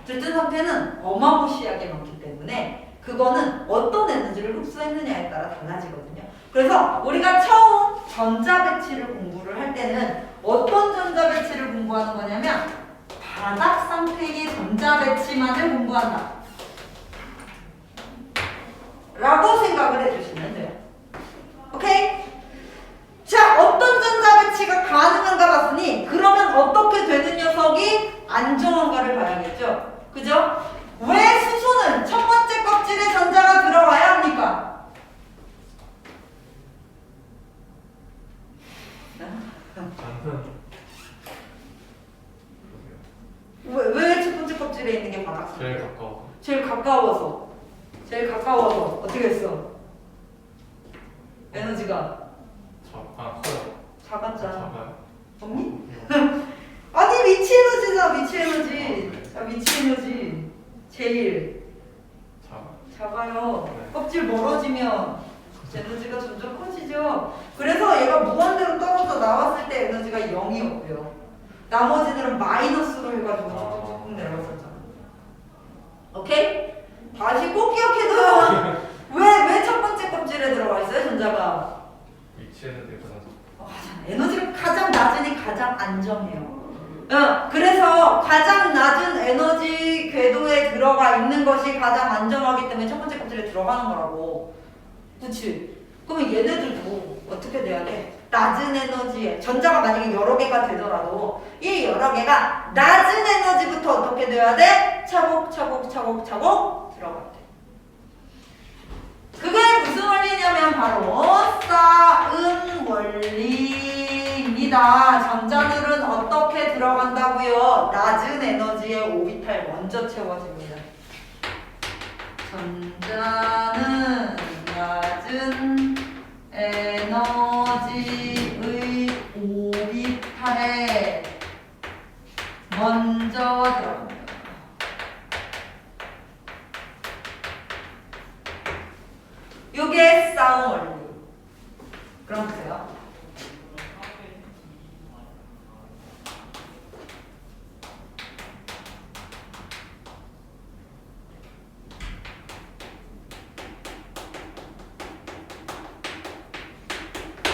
들뜬 상태는 어마무시하게 많기 때문에 그거는 어떤 에너지를 흡수했느냐에 따라 달라지거든요. 그래서 우리가 처음 전자 배치를 공부를 할 때는 어떤 전자 배치를 공부하는 거냐면 바닥 상태의 전자 배치만을 공부한다 라고 생각을 해주시면 돼요. 오케이? 자, 어떤 전자 배치가 가능한가 봤으니 그러면 어떻게 되는 녀석이 안정한가를 봐야겠죠? 그죠? 왜 수소는 첫 번째 껍질에 전자가 들어가야 합니까? 왜 첫 번째 껍질에 있는 게 바닥 상태? 제일 가까워. 제일 가까워서 어떻게 했어? 에너지가 커요. 작았잖아. 작아요. 없니? 아니 위치 에너지다. 위치 에너지. 자, 위치 에너지 제일 작아요. 네. 껍질 멀어지면 에너지가 점점 커지죠. 그래서 얘가 무한대로 떨어져 나왔을 때 에너지가 0이었고요. 나머지들은 마이너스로 해가지고 쭉쭉쭉 내려갔었잖아. 오케이? 다시 꼭 기억해둬요. 왜 첫 번째 껍질에 들어가 있어요, 전자가? 위치에는 되구나. 에너지가 가장 낮으니 가장 안정해요. 그래서 가장 낮은 에너지 궤도에 들어가 있는 것이 가장 안정하기 때문에 첫 번째 껍질에 들어가는 거라고. 그치? 그러면 얘네들도 어떻게 돼야 돼? 낮은 에너지에 전자가 만약에 여러 개가 되더라도 이 여러 개가 낮은 에너지부터 어떻게 돼야 돼? 차곡차곡 들어가야 돼. 그게 무슨 원리냐면 바로 싸움 원리입니다. 전자들은 어떻게 들어간다고요? 낮은 에너지에 오비탈 먼저 채워집니다. 전자는 낮은 에너지의 오비탈에 먼저 들어갑니다. 요게 싸움 원리. 그럼 보세요.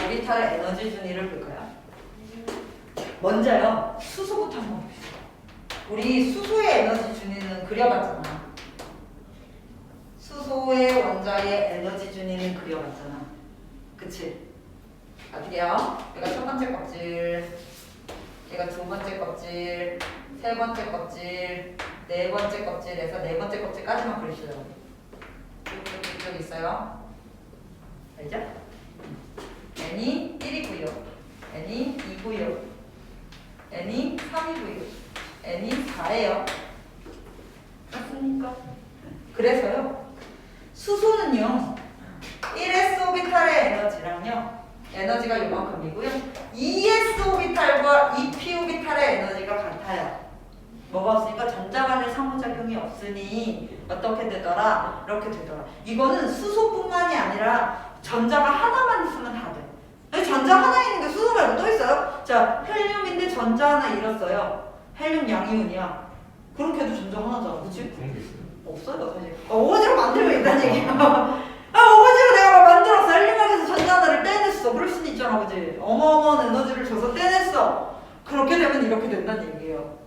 오비탈의 에너지 준위를 볼까요? 먼저요. 수소부터 한번 봅시다. 우리 수소의 에너지 준위는 그려봤잖아. 수소의 원자의 에너지 준위는 그려봤잖아. 그치? 어떻게요? 얘가 첫 번째 껍질, 얘가 두 번째 껍질, 세 번째 껍질, 네 번째 껍질에서 네 번째 껍질까지만 그리시려고. 쭉 있어요. 알죠? N이 1이고요. N이 2고요. N이 3이고요. N이 4예요. 맞습니까? 그래서요. 수소는요. 1s 오비탈의 에너지랑요. 에너지가 요만큼이고요. 2s 오비탈과 2p 오비탈의 에너지가 같아요. 뭐가 없으니까 전자 간의 상호작용이 없으니 어떻게 되더라? 이렇게 되더라. 이거는 수소뿐만이 아니라 전자가 하나만 있으면 다 돼. 전자 하나 있는 게 수소 말고 또 있어요? 자, 헬륨인데 전자 하나 잃었어요. 헬륨 양이온이야. 그럼 걔도 전자 하나잖아. 그치? 그런 게 있어요? 없어요, 사실. 어거지로 만들면 있다는 얘기야. 어거지로 내가 만들었어. 헬륨에서 전자 하나를 떼냈어. 그럴 수는 있잖아, 그치? 어마어마한 에너지를 줘서 떼냈어. 그렇게 되면 이렇게 된다는 얘기예요.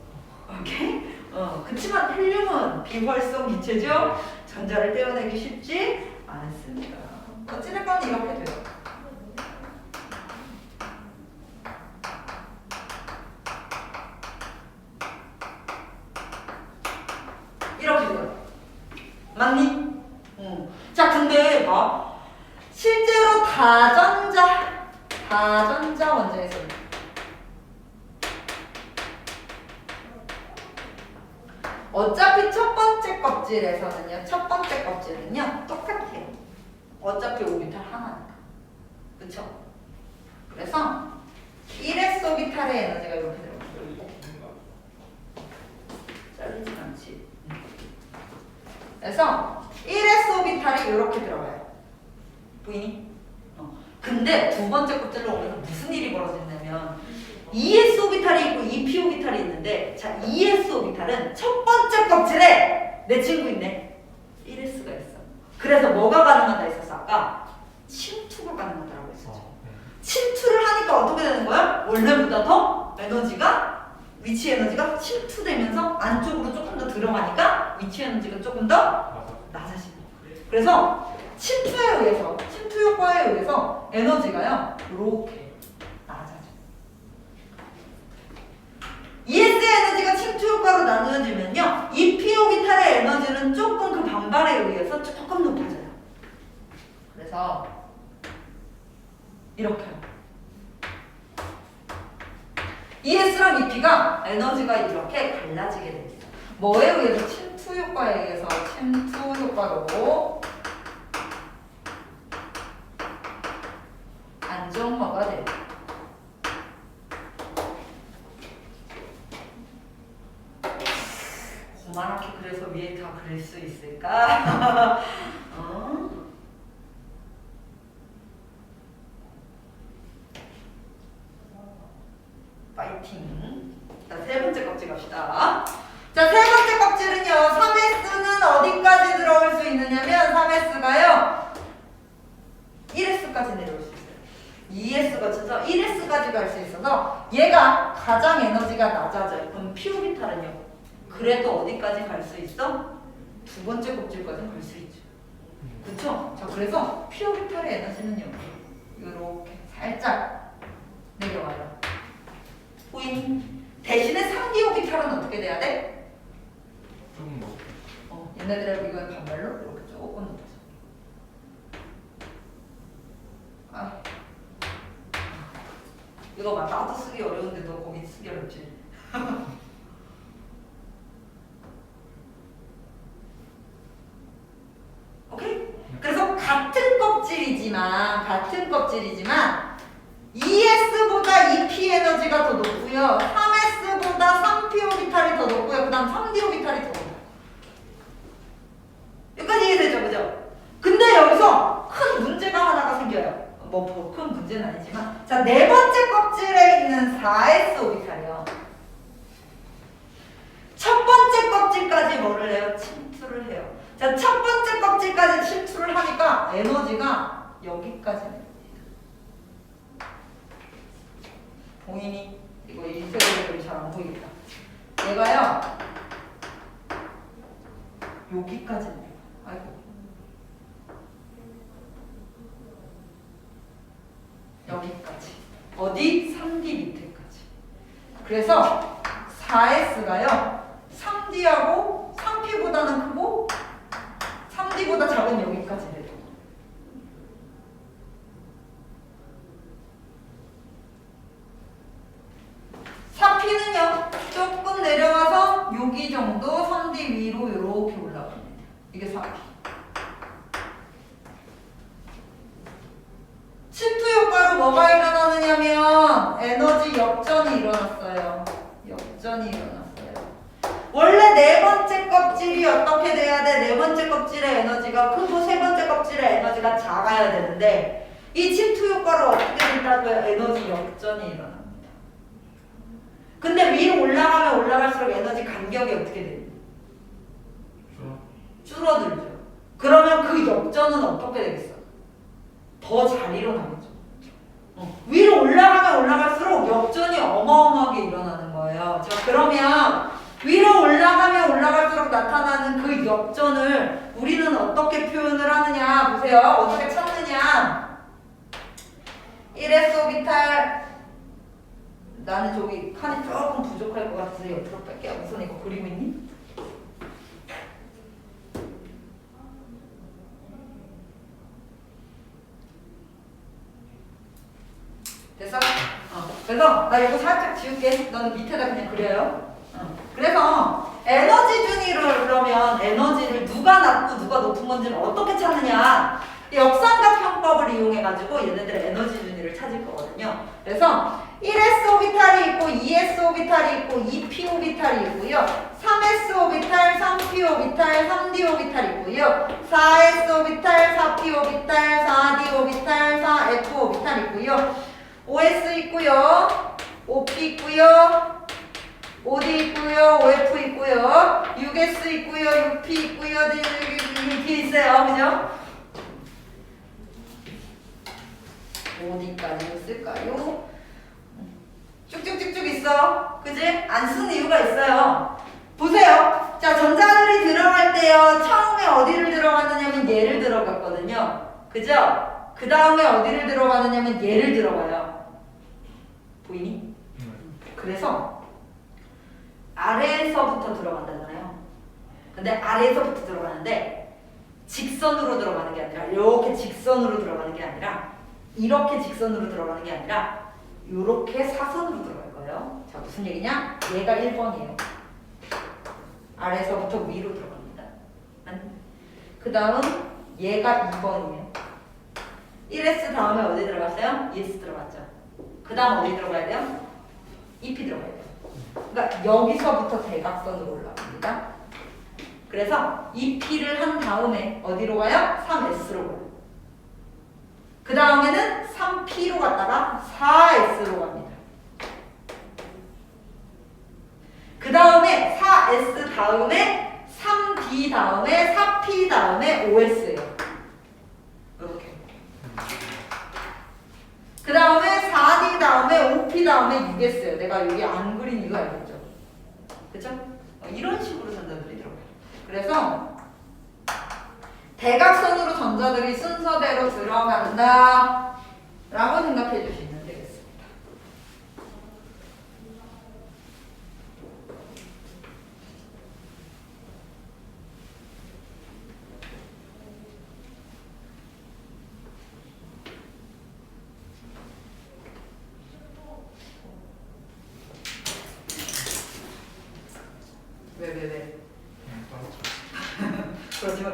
오케이? 그치만 헬륨은 비활성 기체죠? 전자를 떼어내기 쉽지 않습니다. 어찌됐건 이렇게 돼요. 이렇게 돼요. 맞니? 자, 근데 봐. 실제로 다전자 원자에서는 어차피 첫 번째 껍질은요 똑같아요. 어차피 오비탈 하나니까. 그쵸? 그래서 1s 오비탈의 에너지가 이렇게 들어가요. 잘리진 않지. 그래서 1s ES오비탈이 이렇게 들어가요. 보이니? 근데 두 번째 껍질로 오면서 무슨 일이 벌어지냐면 ES오비탈이 있고 EP오비탈이 있는데 자 ES오비탈은 첫 번째 껍질에 내 친구 있네 1S가 있어. 그래서 뭐가 가능하다 했었어 아까? 침투가 가능하다고 했었죠. 침투를 하니까 어떻게 되는 거야? 원래보다 더 에너지가 위치 에너지가 침투되면서 안쪽으로 조금 더 들어가니까 위치 에너지가 조금 더 낮아지는 거예요. 그래서 침투에 의해서 침투 효과에 의해서 에너지가요 이렇게 낮아져. ES 에너지가 침투 효과로 나누어지면요 EP 오비탈의 에너지는 조금 그 반발에 의해서 조금 높아져요. 그래서 이렇게 ES랑 EP가 에너지가 이렇게 갈라지게 됩니다. 뭐에 의해서? 침투 효과에 의해서 침투 효과로 안정화가 돼요. 고만하게 그래서 위에 다 그릴 수 있을까? 파이팅. 자, 세 번째 껍질 갑시다. 자, 세 번째 껍질은요. 3S는 어디까지 들어올 수 있느냐면 3S가요. 1S까지 내려올 수 있어요. 2S 거쳐서 1S까지 갈 수 있어서 얘가 가장 에너지가 낮아져요. 그럼 P오비탈은요. 그래도 어디까지 갈 수 있어? 두 번째 껍질까지 갈 수 있죠. 그쵸? 자, 그래서 P오비탈의 에너지는요. 이렇게 살짝 내려와요. 보이니? 대신에 3D 오비탈은 어떻게 돼야 돼? 조금 얘네들하고 이건 반발로 이렇게 조금 높아져. 이거 막 나도 쓰기 어려운데 너 거기 쓰기 어렵지? 오케이? 그래서 같은 껍질이지만 ES보다 EP 에너지가 더 높고요. 3S보다 3P 오비탈이 더 높고요. 그 다음 3D 오비탈이 더 높아요. 여기까지 이해되죠? 그죠? 근데 여기서 큰 문제가 하나가 생겨요. 뭐 큰 문제는 아니지만 자, 네 번째 껍질에 있는 4S 오비탈이요. 첫 번째 껍질까지 뭐를 해요? 침투를 해요. 자, 첫 번째 껍질까지 침투를 하니까 에너지가 여기까지 냅니다. 보이니? 이거 인쇄도로 잘 안 보이겠다. 얘가요 여기까지 내요. 아이고. 여기까지. 어디? 3D 밑에까지. 그래서 4S가요 3D하고 3P보다는 크고 3D보다 작은 여기까지 돼요. 조금 내려가서 여기 정도 3D 위로 이렇게 올라갑니다. 이게 4P. 침투 효과로 뭐가 일어나느냐면 에너지 역전이 일어났어요. 원래 네 번째 껍질이 어떻게 돼야 돼? 네 번째 껍질의 에너지가 크고 세 번째 껍질의 에너지가 작아야 되는데 이 침투 효과로 어떻게 된다고요? 에너지 역전이 일어납니다. 근데 위로 올라가면 올라갈수록 에너지 간격이 어떻게 돼요? 줄어들죠. 그러면 그 역전은 어떻게 되겠어? 더 잘 일어나겠죠. 위로 올라가면 올라갈수록 역전이 어마어마하게 일어나는 거예요. 자, 그러면 위로 올라가면 올라갈수록 나타나는 그 역전을 우리는 어떻게 표현을 하느냐 보세요. 어떻게 찾느냐. 1S 오비탈. 나는 저기 칸이 조금 부족할 것 같아서 옆으로 뺄게요. 우선 이거 그리고 있니? 됐어? 그래서 나 이거 살짝 지울게. 너는 밑에다 그냥 그려요. 그래서 에너지 준위를 그러면 에너지를 누가 낮고 누가 높은 건지를 어떻게 찾느냐? 역삼각 형법을 이용해가지고 얘네들의 에너지 준위를 찾을 거거든요. 그래서 1s 오비탈이 있고 2s 오비탈이 있고 2p 오비탈이 있고요. 3s 오비탈, 3p 오비탈, 3d 오비탈이 있고요. 4s 오비탈, 4p 오비탈, 4d 오비탈, 4f 오비탈 있고요. 5s 있고요. 5p 있고요. 5D 있고요. 5F 있고요. 6S 있고요. 6P 있고요. 6P 있어요. 그죠? 어디까지 쓸까요? 쭉쭉쭉쭉 있어. 그지? 안 쓰는 이유가 있어요. 보세요. 자, 전자들이 들어갈 때요. 처음에 어디를 들어갔느냐면 얘를 들어갔거든요. 그죠? 그 다음에 어디를 들어가느냐면 얘를 들어가요. 보이니? 그래서 아래에서부터 들어간다잖아요. 근데 아래에서부터 들어가는데 직선으로 들어가는 게 아니라 이렇게 직선으로 들어가는 게 아니라 이렇게 직선으로 들어가는 게 아니라 이렇게 사선으로 들어갈 거예요. 자, 무슨 얘기냐? 얘가 1번이에요. 아래에서부터 위로 들어갑니다. 그 다음 얘가 2번이에요. 1S 다음에 어디 들어갔어요? 2S 들어갔죠. 그 다음 어디 들어가야 돼요? 2P 들어가야 돼요. 그러니까 여기서부터 대각선으로 올라갑니다. 그래서 2P를 한 다음에 어디로 가요? 3S로 가요. 그 다음에는 3P로 갔다가 4S로 갑니다. 그 다음에 4S 다음에 3D 다음에 4P 다음에 5S예요. 이렇게. 그 다음에 4D 다음에 5P 다음에 6S예요. 내가 여기 안 그린 이유 알겠죠? 그쵸? 이런 식으로 전자들이 들어가요. 그래서 대각선으로 전자들이 순서대로 들어간다 라고 생각해 주시면 되겠습니다. 왜? 그러지 마.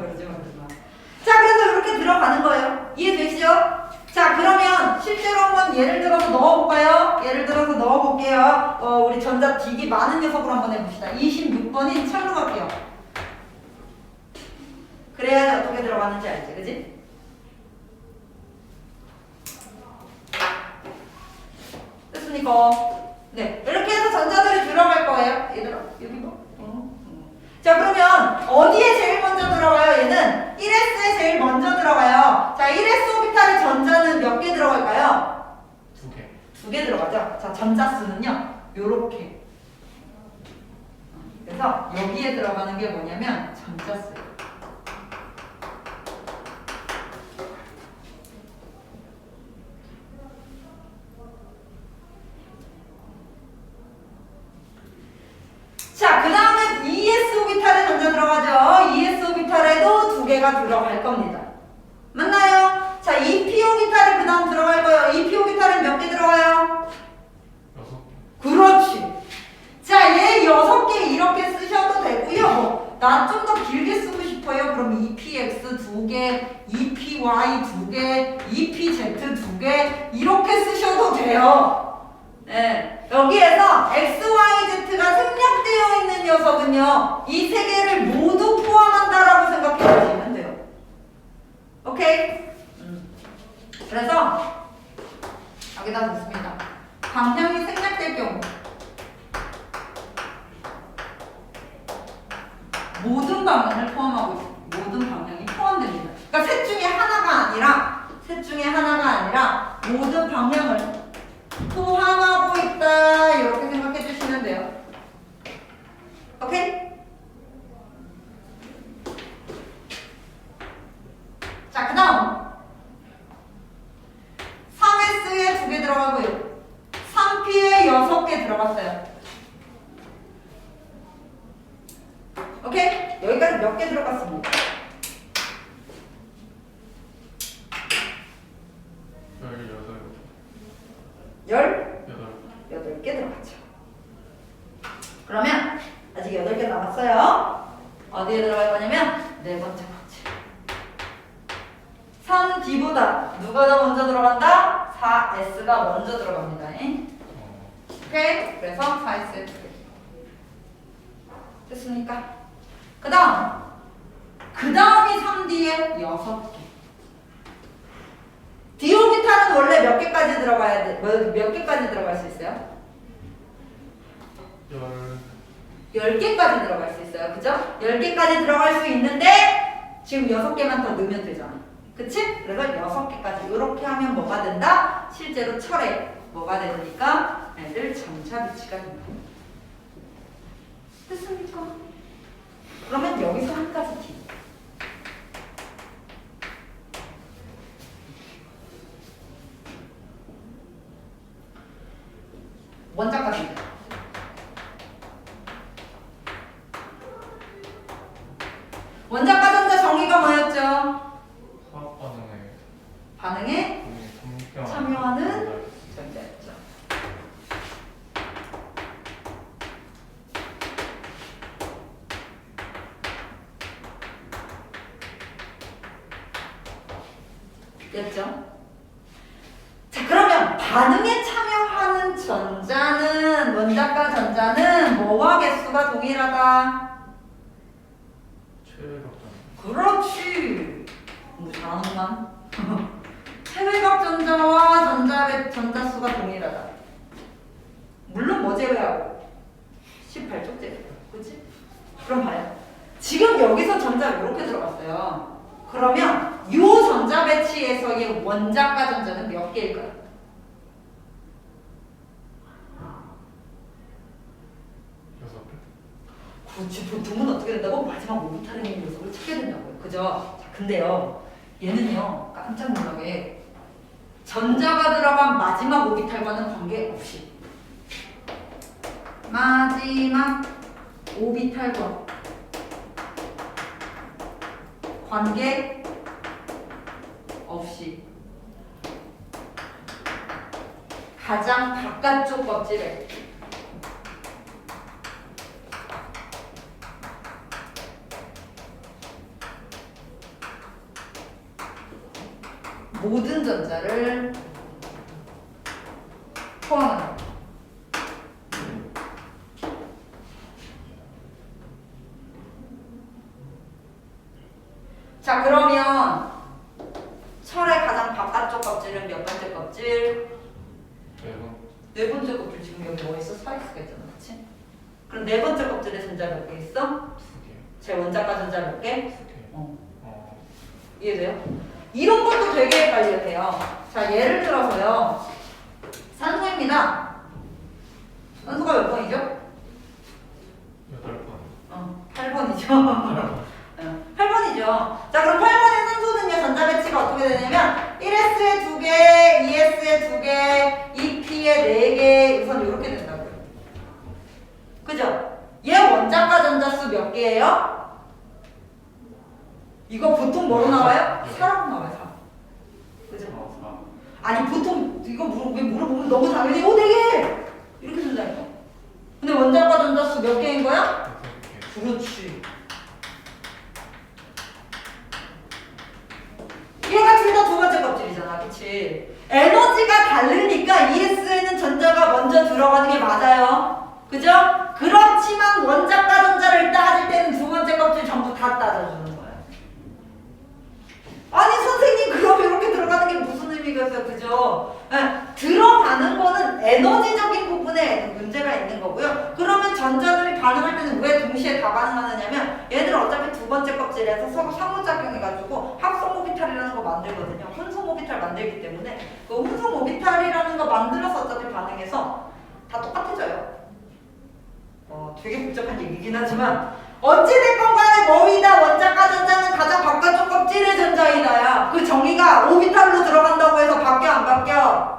자, 그래서 이렇게 들어가는 거예요. 이해되시죠? 자, 그러면 실제로 한번 예를 들어서 넣어볼까요? 예를 들어서 넣어볼게요. 우리 전자 딕이 많은 녀석으로 한번 해봅시다. 26번인 철로 갈게요. 그래야지 어떻게 들어가는지 알지, 그지? 됐습니까? 네, 이렇게 해서 전자들이 들어갈 거예요. 얘들아, 여기 봐. 자, 그러면 어디에 제일 먼저 들어가요? 얘는 1S에 제일 먼저 들어가요. 자, 1S 오비탈의 전자는 몇 개 들어갈까요? 2개. 2개 들어가죠. 자, 전자 수는요, 요렇게. 그래서 여기에 들어가는 게 뭐냐면 전자 수예요. 자, 그 다음에 ES 오비탈에 전자 들어가죠. ES 오비탈에도 2개가 들어갈 겁니다. 맞나요? 자, EP 오비탈에 그 다음 들어갈 거예요. EP 오비탈은 몇 개 들어가요? 6개. 그렇지. 자, 얘 6개 이렇게 쓰셔도 되고요. 나 좀 더 길게 쓰고 싶어요. 그럼 EPX 2개, EPY 2개, EPZ 2개 이렇게 쓰셔도 돼요. 네. 여기에서 X, Y, Z가 생략되어 있는 녀석은요, 이 3개를 모두 포함한다라고 생각해 주시면 돼요. 오케이? 그래서 여기다 넣습니다. 방향이 생략될 경우 모든 방향을 포함하고 있습니다. 모든 방향이 포함됩니다. 그러니까 셋 중에 하나가 아니라 모든 방향을 포함하고 있다 이렇게 생각해 주시면 돼요. 오케이? 자, 그 다음 3S에 2개 들어가고요. 3P에 6개 들어갔어요. 오케이? 여기까지 몇 개 들어갔습니다. 18개 들어갔죠. 그러면 아직 8개 남았어요. 어디에 들어갈 거냐면 네 번째 문제. 3D보다 누가 더 먼저 들어간다? 4S가 먼저 들어갑니다. 오케이? 그래서 4S 됐습니까? 그 다음이 3D에 6개. D 오비탈은 원래 몇 개까지 들어가야 돼? 몇 개까지 들어갈 수 있어요? 10개까지 들어갈 수 있어요. 그죠? 10개까지 들어갈 수 있는데 지금 6개만 더 넣으면 되잖아. 그치? 그래서 6개까지 이렇게 하면 뭐가 된다? 실제로 철에 뭐가 되니까 애들 점차 위치가 된다. 됐습니까? 그러면 여기서 한 가지 팁. 원자까지입니다. 원자과 전자 정의가 뭐였죠? 화학 반응에 참여하는 전자였죠. 됐죠? 자, 그러면 반응에 참여하는 전자는 원자과 전자는 뭐와 개수가 동일하다? 그렇지. 뭐 잘하는구만. 체외각 전자와 전자수가 동일하다. 물론 뭐 제외하고 18쪽 제외. 그치? 그럼 봐요. 지금 여기서 전자 이렇게 들어갔어요. 그러면 이 전자 배치에서의 원자과 전자는 몇 개일까요? 6개? 그렇지. 보통은 어떻게 된다고? 마지막 오비탈의 녀석을 찾게 된다고요. 그죠? 자, 근데요. 얘는요. 깜짝 놀라게 전자가 들어간 마지막 오비탈과는 관계없이 마지막 오비탈과 관계 없이 가장 바깥쪽 껍질에 모든 전자를 포함한다. 자, 그러면 철의 가장 바깥쪽 껍질은 몇 번째 껍질? 네 번째 껍질. 지금 여기 뭐 있어? 사이스가 있잖아. 그치? 그럼 네 번째 껍질에 전자 몇 개 있어? 2개. 제 원자과 전자 몇 개? 2개. 이해돼요? 이런 것도 되게 헷갈려야 돼요. 자, 예를 들어서요. 산소입니다. 산소가 몇 번이죠? 8번. 8번이죠. 8번이죠. 자, 그럼 8번의 산소는요, 전자 배치가 어떻게 되냐면 1S에 2개, 2S에 2개, 2P에 4개, 우선 이렇게 된다고요. 그죠? 얘 원자과 전자수 몇 개예요? 이거 보통 뭐로 나와요? 4라고 나와요. 4. 그죠? 아니 보통 이거 물어보면 너무 당연히 4개! 이렇게 된다니까. 근데 원자과 전자수 몇 개인 거야? 6개. 그렇지. 얘가 둘 다 두 번째 껍질이잖아. 그치? 에너지가 다르니까 ES에는 전자가 먼저 들어가는 게 맞아요. 그죠? 그렇지만 원자과 전자를 따질 때는 두 번째 껍질 전부 다 따져주는 거예요. 아니 선생님 그럼 이렇게 들어가는 게 무슨 의미가 있어요? 그죠? 네, 들어가는 거는 에너지적인 부분에 문제가 있는 거고요. 그러면 전자들이 반응할 때는 왜 동시에 다 반응하느냐면 얘들은 어차피 두 번째 껍질에서 서로 상호작용해가지고 합성 오비탈이라는 거 만들거든요. 혼성 오비탈 만들기 때문에 그 혼성 오비탈이라는 거 만들어서 어차피 반응해서 다 똑같아져요. 되게 복잡한 얘기긴 하지만 어찌됐건 간에 뭐이다 원자과 전자는 가장 바깥쪽 껍질의 전자이다야. 그 정의가 오비탈로 들어간다고 해서 바뀌어 안 바뀌어?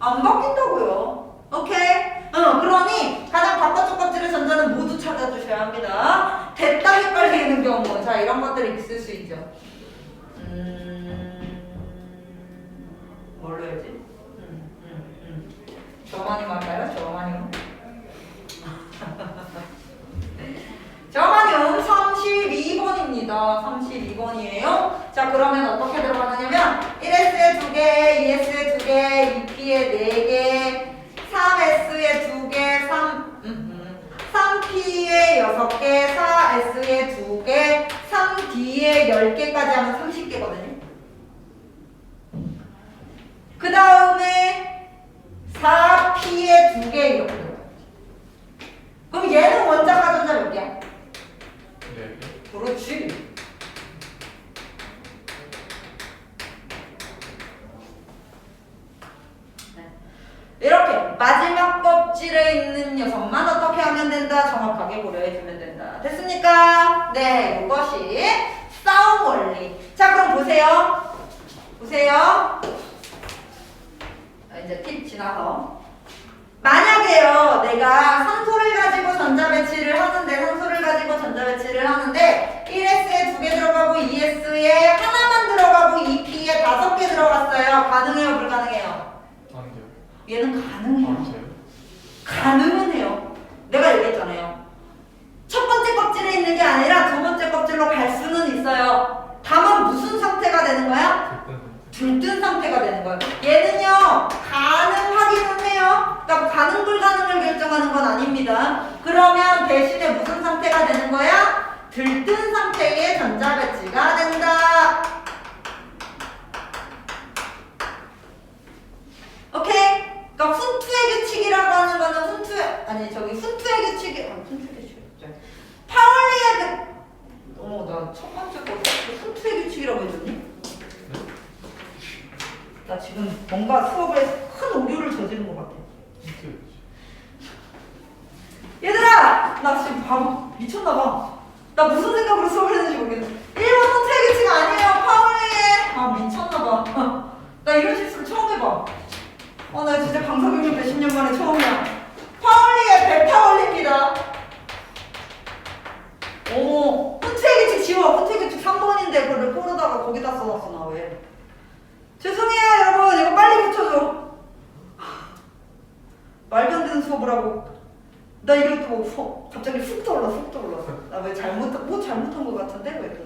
안 바뀐다고요. 오케이? 그러니 가장 바깥쪽 껍질의 전자는 모두 찾아주셔야 합니다. 됐다 헷갈리는 경우 자 이런 것들이 있을 수 있죠. 뭘로 해야지? 저만이 할까요? 저만이 정한용 32번입니다. 32번이에요. 자, 그러면 어떻게 들어가느냐면 1S에 2개, 2S에 2개, 2P에 4개, 3S에 2개, 3P에 6개, 4S에 2개, 3D에 10개까지 하면 30개거든요. 그 다음에 4P에 2개 이렇게 들어가요. 그럼 얘는 원자가 전자 몇 개야? 네. 그렇지. 이렇게 마지막 껍질에 있는 녀석만 어떻게 하면 된다? 정확하게 고려해주면 된다. 됐습니까? 네, 이것이 싸움 원리. 자, 그럼 보세요. 보세요. 이제 팁 지나서. 만약에요, 내가 산소를 가지고 전자 배치를 하는데, 산소를 가지고 전자 배치를 하는데, 1S에 2개 들어가고, 2S에 하나만 들어가고, 2P에 5개 들어갔어요. 가능해요, 불가능해요? 안 돼요. 얘는 가능해요. 안 돼요. 가능은 해요. 내가 얘기했잖아요. 첫 번째 껍질에 있는 게 아니라 두 번째 껍질로 갈 수는 있어요. 다만 무슨 상태가 되는 거야? 들뜬 상태가 되는 거예요. 얘는요, 가능하기는 해요. 그러니까 가능 불가능을 결정하는 건 아닙니다. 그러면 대신에 무슨 상태가 되는 거야? 들뜬 상태의 전자 배치가 된다. 오케이? 그러니까 훈투의 규칙이라고 하는 거는 훈투의 규칙이 훈투의 규칙. 파울리의 나 첫 번째 거 훈투의 규칙이라고 해줬니? 나 지금 뭔가 수업에 큰 오류를 저지른 것 같아. 얘들아! 나 지금 바보 미쳤나봐. 나 무슨 생각으로 수업을 했는지 모르겠어. 1번 선택의 규칙 아니에요. 파울리의 미쳤나봐. 나 이런 실수를 처음 해봐. 나 진짜 강사교육 몇십 년 만에 처음이야. 파울리의 베타 원리입니다. 훈투의 규칙 지워. 훈투의 규칙 3번인데 그걸 꼬르다가 거기다 써놨어. 나 왜? 죄송해요 여러분. 이거 빨리 붙여줘. 말도 안 되는 수업을 하고. 나 이것도 갑자기 훅 떠올랐어. 나 왜 잘못한 것 같은데? 왜 이렇게.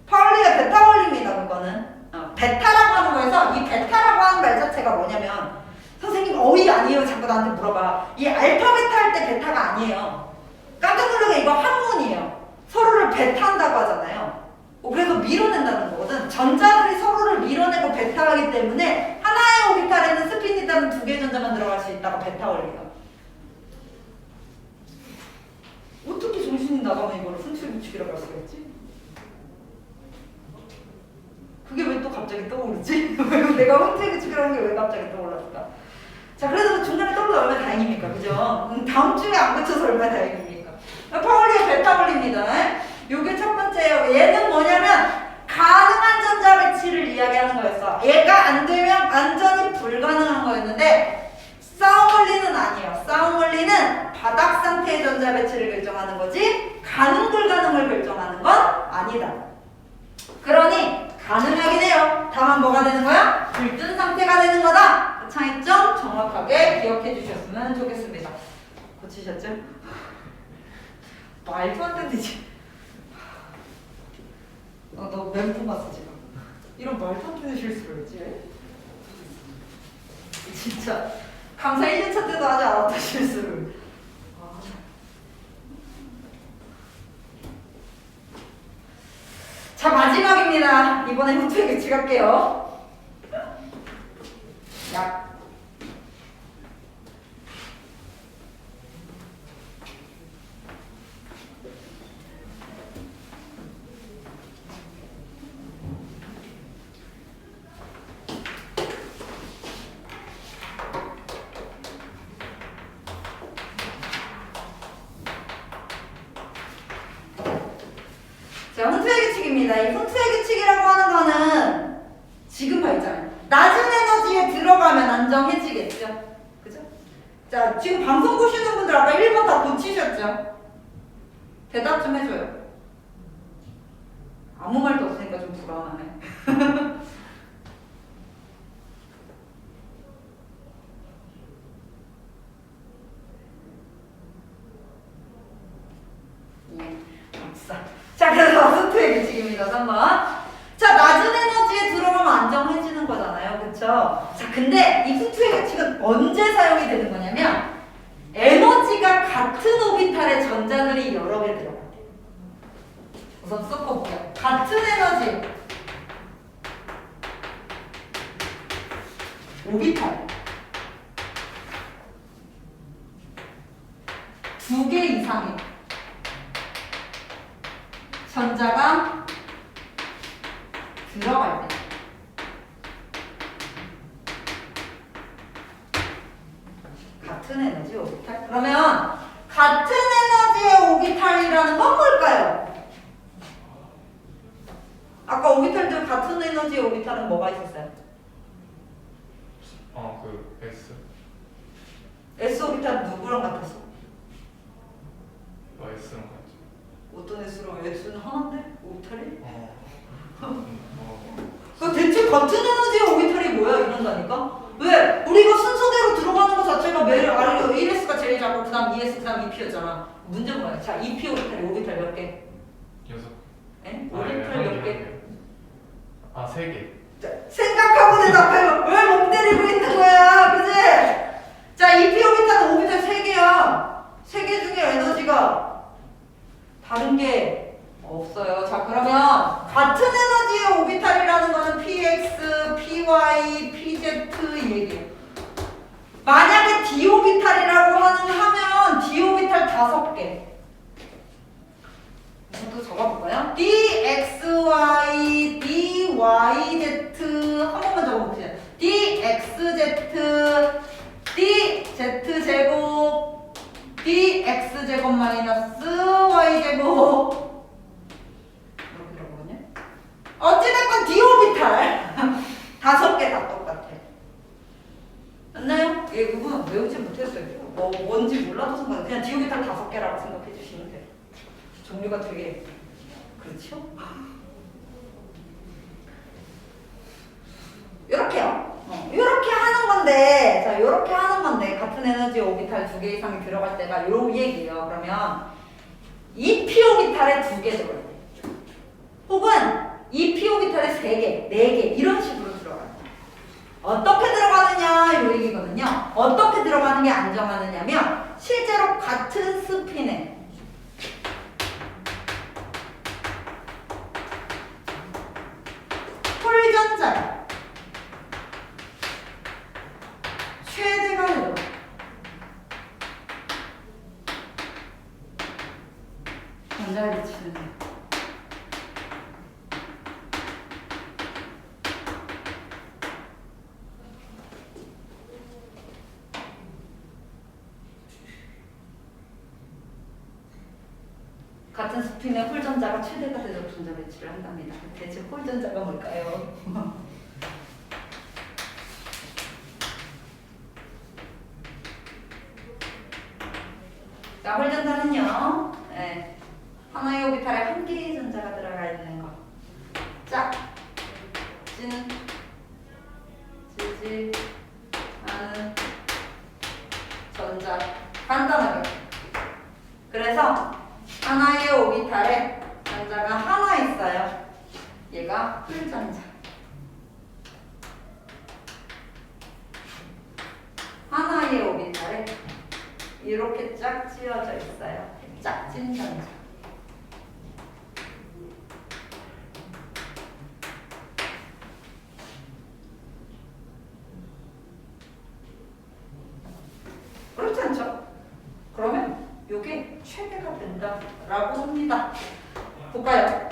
파울리의 베타 원리입니다. 그거는. 베타라고 하는 거에서 이 베타라고 하는 말 자체가 뭐냐면 선생님 어휘 아니에요. 자꾸 나한테 물어봐. 이 알파 베타 할 때 베타가 아니에요. 깜짝 놀라게 이거 한문이에요. 서로를 베타한다고 하잖아요. 그래서 밀어낸다는 거거든. 전자들이 서로를 밀어내고 베타하기 때문에 하나의 오비탈에는 스핀이 따른 2개의 전자만 들어갈 수 있다가 베타 원리가. 어떻게 정신이 나가면 이거를 훈투의 규칙이라고 할 수가 있지? 그게 왜 또 갑자기 떠오르지? 내가 훈투의 규칙이라는 게 왜 갑자기 떠올랐을까? 자, 그래도 중간에 떠올라 얼마나 다행입니까? 그죠? 다음 주에 안 그쳐서 얼마나 다행입니까? 파울리의 베타 원리입니다. 요게 첫 번째예요. 얘는 뭐냐면 가능한 전자 배치를 이야기하는 거였어. 얘가 안 되면 완전히 불가능한 거였는데 싸움 원리는 아니에요. 싸움 원리는 바닥 상태의 전자 배치를 결정하는 거지 가능 불가능을 결정하는 건 아니다. 그러니 가능하긴 해요. 다만 뭐가 되는 거야? 들뜬 상태가 되는 거다. 그 차이점 정확하게 기억해 주셨으면 좋겠습니다. 고치셨죠? 말도 안 되지. 너 멘붕 왔어 지금. 이런 말도 안 되는 실수를 했지. 진짜 강사 1년차 때도 하지 않았다 실수를. 자, 마지막입니다. 이번에 훈투의 규칙 할게요. 약. 자, 훈투의 규칙입니다. 이 훈투의 규칙이라고 하는 거는 지금 봐 있잖아요. 낮은 에너지에 들어가면 안정해지겠죠? 그죠? 자, 지금 방송 보시는 분들 아까 1번 다 고치셨죠? 대답 좀 해줘요. 아무 말도 없으니까 좀 불안하네. 예, 박사. 자, 그래서 훈투의 규칙입니다. 3번. 자, 낮은 에너지에 들어가면 안정해지는 거잖아요. 그쵸? 자, 근데 이 후투의 규칙은 언제 사용이 되는 거냐면 에너지가 같은 오비탈의 전자들이 여러 개 들어갈 때. 우선 섞어볼게요. 같은 에너지 오비탈 2개 이상의 전자가 들어갈 때 같은 에너지 오비탈. 그러면 같은 에너지의 오비탈이라는 건 뭘까요? 아까 오비탈들 같은 에너지의 오비탈은 뭐가 있었어요? 그 S. S 오비탈 누구랑 같았어? S랑 같이. 어떤 S랑 S는 하나인데? 오비탈이? 어. 그 대체 같은 에너지의 오비탈이 뭐야 이런다니까? 왜? 우리가 순서대로 들어가는 것 자체가 매일 알려 1S가 제일 작고 그 다음 2S 그 다음 2P였잖아. 문제는 뭐야? 자 2P 오비탈이 오비탈 몇 개? 6. 에? 오비탈 몇 개? 3개. 자, 생각하고 대답해요. 왜 멍 때리고 있는 거야? 그치? 자 2P 오비탈은 오비탈 3개야. 3개 중에 에너지가 다른 게 없어요. 자 그러면 같은 에너지의 오비탈이라는 거는 PX, PY, PZ 이 얘기예요. 만약에 D 오비탈이라고 하면 D 오비탈 5개. 이것도 적어볼까요? DXY, DYZ 한 번만 적어볼게요. DXZ, DZ제곱, DX제곱 마이너스 Y제곱 이렇게 들어보거든요. 어찌됐건 D 오비탈 5개 다 똑같아. 맞나요? 이 부분 외우지 못했어요. 뭔지 몰라도 상관없어요. 그냥 D 오비탈 5개라고 생각해 주시면 돼요. 종류가 되게 그렇죠? 이렇게요. 이렇게 하는 건데, 자, 이렇게 하는 건데 같은 에너지 오비탈 2개 이상이 들어갈 때가 요 얘기예요. 그러면 2p 오비탈에 2개 들어갈 때, 혹은 2p 오비탈에 3개, 4개 이런 식으로 들어가요. 어떻게 들어가느냐 이 얘기거든요. 어떻게 들어가는 게 안정하느냐면 실제로 같은 스핀에 홀전자 최대가 되죠. 전자를 미치는 같은 스핀의 홀전자가 최대가 되도록 전자 배치를 한답니다. 대체 홀전자가 뭘까요? 자, 홀전자는요. 네. 하나의 오비탈에 한 개의 전자가 들어가 있는 거. 짝, 찐, 지지, 하는 전자. 간단하게. 그래서 하나의 오비탈에 전자가 하나 있어요. 얘가 홀전자. 하나의 오비탈에 이렇게 쫙 찌어져 있어요. 짝찐 전자. 그렇지 않죠? 그러면 이게 최대가 된다라고 합니다. 볼까요?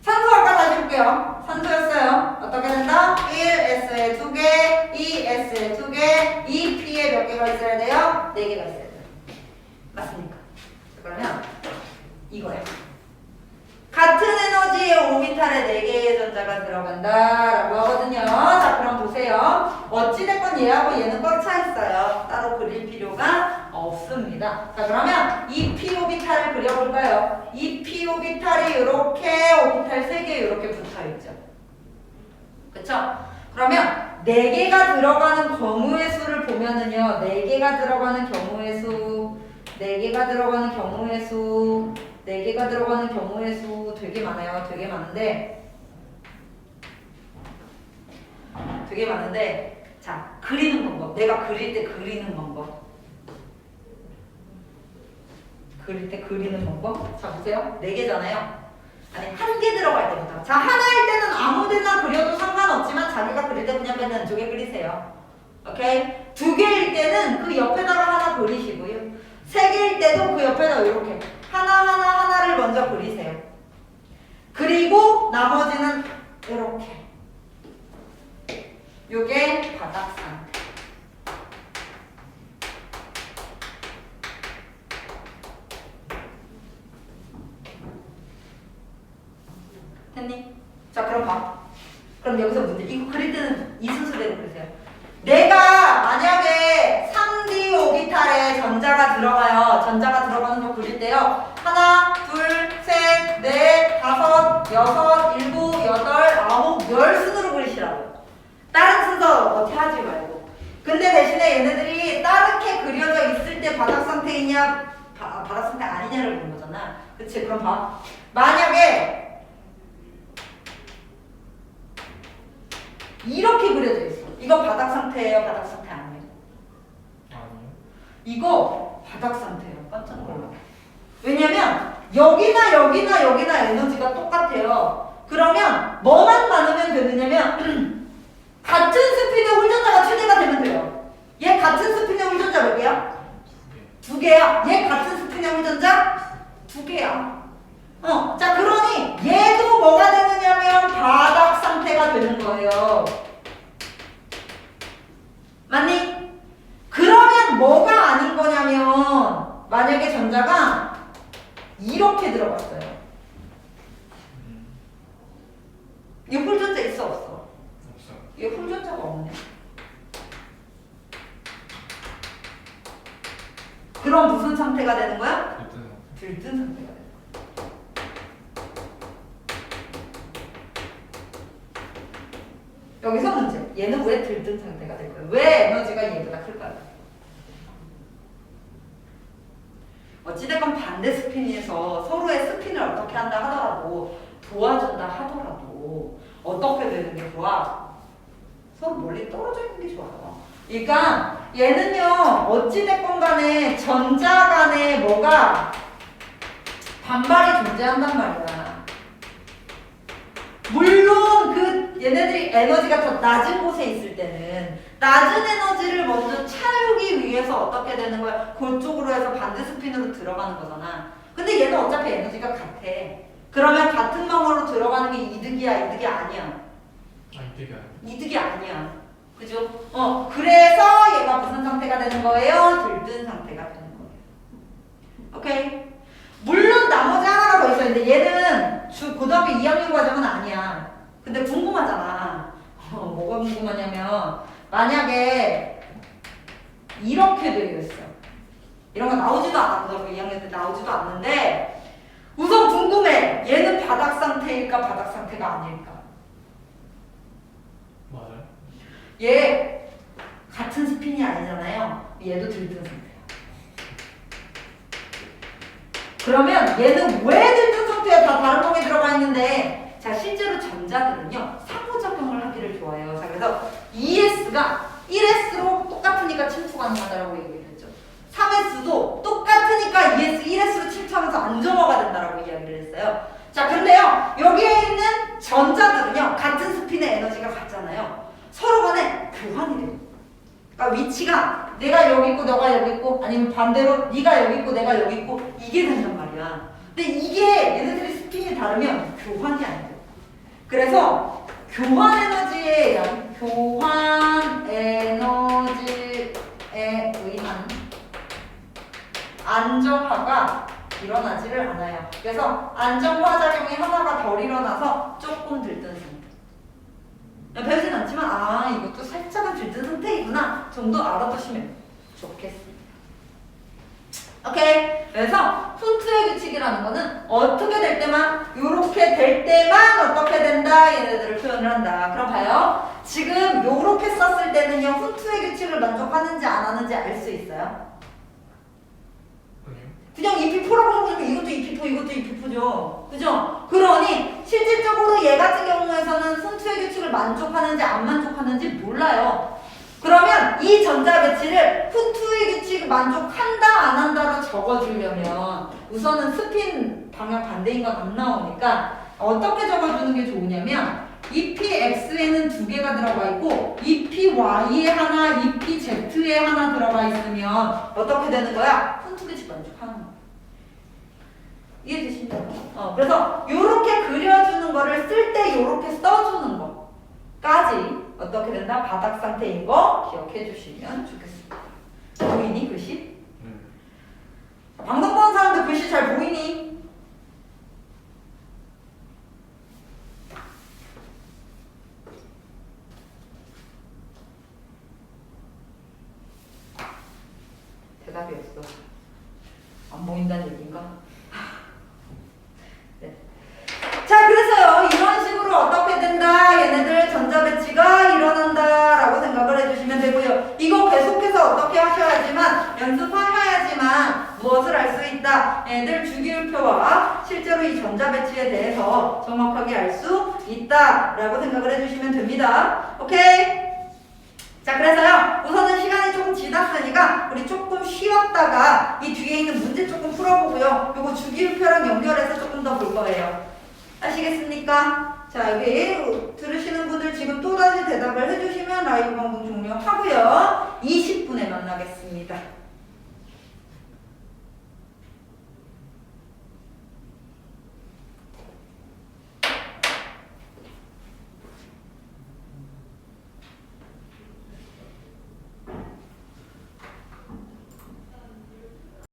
산소 아까 다시 볼게요. 산소였어요. 어떻게 된다? 1S에 2개, 2S에 2개, 2P에 몇 개가 있어야 돼요? 4개가 있어야 돼요. 맞습니까? 그러면 이거예요. 같은 에너지의 오비탈에 4개의 전자가 들어간다라고 하거든요. 자, 그럼 보세요. 어찌됐건 얘하고 얘는 꽉 차 있어요. 따로 그릴 필요가 없습니다. 자, 그러면 이 p 오비탈을 그려볼까요? 이 p 오비탈이 이렇게 오비탈 3개 이렇게 붙어있죠. 그쵸? 그러면 4개가 들어가는 경우의 수를 보면은요. 4개가 들어가는 경우의 수, 4개가 들어가는 경우의 수 4개가 들어가는 경우의 수 되게 많아요. 되게 많은데 자, 그리는 방법. 내가 그릴 때 그리는 방법. 자, 보세요. 4개잖아요. 아니, 1개 들어갈 때부터. 자, 하나일 때는 아무 데나 그려도 상관없지만 자기가 그릴 때 그냥 맨날 2개 그리세요. 오케이? 2개일 때는 그 옆에다가 하나 그리시고요. 3개일 때도 그 옆에다 이렇게 하나를 먼저 그리세요. 그리고 나머지는 이렇게. 요게 바닥 상태. 됐니? 자, 그럼 봐. 그럼 여기서 문제. 이거 그릴 때는 이 순서대로 그리세요. 내가 만약에 3D 오비탈에 전자가 들어가요. 전자가 들어가는 거 그릴 때요. 하나, 둘, 셋, 넷, 다섯, 여섯, 일곱, 여덟, 아홉, 열 순으로 그리시라고요. 다른 순서 어떻게 하지 말고. 근데 대신에 얘네들이 다르게 그려져 있을 때 바닥 상태이냐, 바닥 상태 아니냐를 보는 거잖아. 그치? 그럼 봐. 만약에 이렇게 그려져 있어. 이거 바닥 상태예요? 바닥 상태 아니에요? 아니요. 이거 바닥 상태예요. 깜짝 놀라. 왜냐면 여기나 에너지가 똑같아요. 그러면 뭐만 많으면 되느냐면 같은 스피드 홀전자가 최대가 되면 돼요. 얘 같은 스피드 홀전자 몇 개야? 2개야. 얘 같은 스피드 홀전자 2개야. 자, 그러니 얘도 뭐가 되느냐면 바닥 상태가 되는 거예요. 맞니? 그러면 뭐가 아닌 거냐면 만약에 전자가 이렇게 들어갔어요. 이 홀전자 있어 없어? 없어요. 얘 홀전자가 없네. 그럼 무슨 상태가 되는 거야? 들뜬 상태가 되는 거야. 여기서 문제. 얘는 왜 들뜬 상태가 될 거예요? 왜 에너지가 얘보다 클까요? 어찌됐건 반대 스핀에서 서로의 스핀을 어떻게 한다 하더라도 도와준다 하더라도 어떻게 되는 게 좋아? 서로 멀리 떨어져 있는 게 좋아요. 그러니까 얘는요 어찌됐건 간에 전자 간에 뭐가 반발이 존재한단 말이야. 물론 그 얘네들이 에너지가 더 낮은 곳에 있을 때는 낮은 에너지를 먼저 채우기 위해서 어떻게 되는 거야? 그쪽으로 해서 반대 스핀으로 들어가는 거잖아. 근데 얘는 어차피 에너지가 같아. 그러면 같은 방으로 들어가는 게 이득이야, 이득이 아니야? 이득이 아니에요. 이득이 아니야. 그죠? 그래서 얘가 무슨 상태가 되는 거예요? 들뜬 상태가 되는 거예요. 오케이? 물론 나머지 하나가 더 있어요. 근데 얘는 고등학교 2학년 과정은 아니야. 근데 궁금하잖아. 뭐가 궁금하냐면 만약에 이렇게 되어 있어. 이런 거 나오지도 않아. 고등학교 2학년 때 나오지도 않는데 우선 궁금해. 얘는 바닥 상태일까 바닥 상태가 아닐까? 맞아요. 얘 같은 스핀이 아니잖아요. 얘도 들뜬 상태야. 그러면 얘는 왜 들뜬 상태야? 다 다른 방에 들어가 있는데 자 실제로 전자들은요 상호작용을 하기를 좋아해요. 자 그래서 ES가 1S로 똑같으니까 침투 가능하다라고 얘기를 했죠. 3S도 똑같으니까 ES 1S로 침투하면서 안정화가 된다라고 이야기를 했어요. 자 근데요 여기에 있는 전자들은요 같은 스핀의 에너지가 같잖아요. 서로 간에 교환이 돼요. 그러니까 위치가 내가 여기 있고 너가 여기 있고 아니면 반대로 네가 여기 있고 내가 여기 있고 이게 된단 말이야. 근데 이게 얘네들이 스핀이 다르면 교환이 안 돼요. 그래서 교환 에너지에 의한 안정화가 일어나지를 않아요. 그래서 안정화 작용이 하나가 덜 일어나서 조금 들뜬 상태. 배우진 않지만 이것도 살짝은 들뜬 상태이구나 정도 알아두시면 좋겠습니다. 오케이. 그래서 훈트의 규칙이라는 거는 어떻게 될 때만 요렇게 될 때만 어떻게 된다 얘네들을 표현을 한다. 그럼 봐요. 지금 요렇게 썼을 때는요 훈트의 규칙을 만족하는지 안 하는지 알 수 있어요? 아니요. 그냥 EP4라고 적으면 이것도 EP4, 이것도 EP4죠. 그죠? 그러니 실질적으로 얘 같은 경우에서는 순투의 규칙을 만족하는지 안 만족하는지 몰라요. 그러면 이 전자 배치를 훈투의 규칙 만족한다 안 한다로 적어주려면 우선은 스핀 방향 반대인 건 안 나오니까 어떻게 적어주는 게 좋으냐면 EPX에는 두 개가 들어가 있고 EPY에 하나, EPZ에 하나 들어가 있으면 어떻게 되는 거야? 훈투 규칙 만족하는 거. 이해되시나요? 그래서 요렇게 그려주는 거를 쓸 때 요렇게 써주는 거까지 어떻게 된다? 바닥 상태인 거 기억해 주시면 좋겠습니다. 보이니 글씨? 방송 보는 사람들 글씨 잘 보이니? 대답이 없어. 안 보인다는 얘기인가? 네. 자, 그래서요, 이런 식으로 어떻게 된다? 얘네들 전자 배치가 일어난다 라고 생각을 해주시면 되고요. 이거 계속해서 어떻게 하셔야지만, 연습하셔야지만 무엇을 알 수 있다? 얘네들 주기율표와 실제로 이 전자 배치에 대해서 정확하게 알 수 있다 라고 생각을 해주시면 됩니다. 오케이? 자, 그래서요, 우선은 시간이 조금 지났으니까 우리 조금 쉬었다가 이 뒤에 있는 문제 조금 풀어보고요. 요거 주기율표랑 연결해서 조금 더 볼 거예요. 아시겠습니까? 자, 여기 들으시는 분들 지금 또다시 대답을 해주시면 라이브 방송 종료하고요. 20분에 만나겠습니다.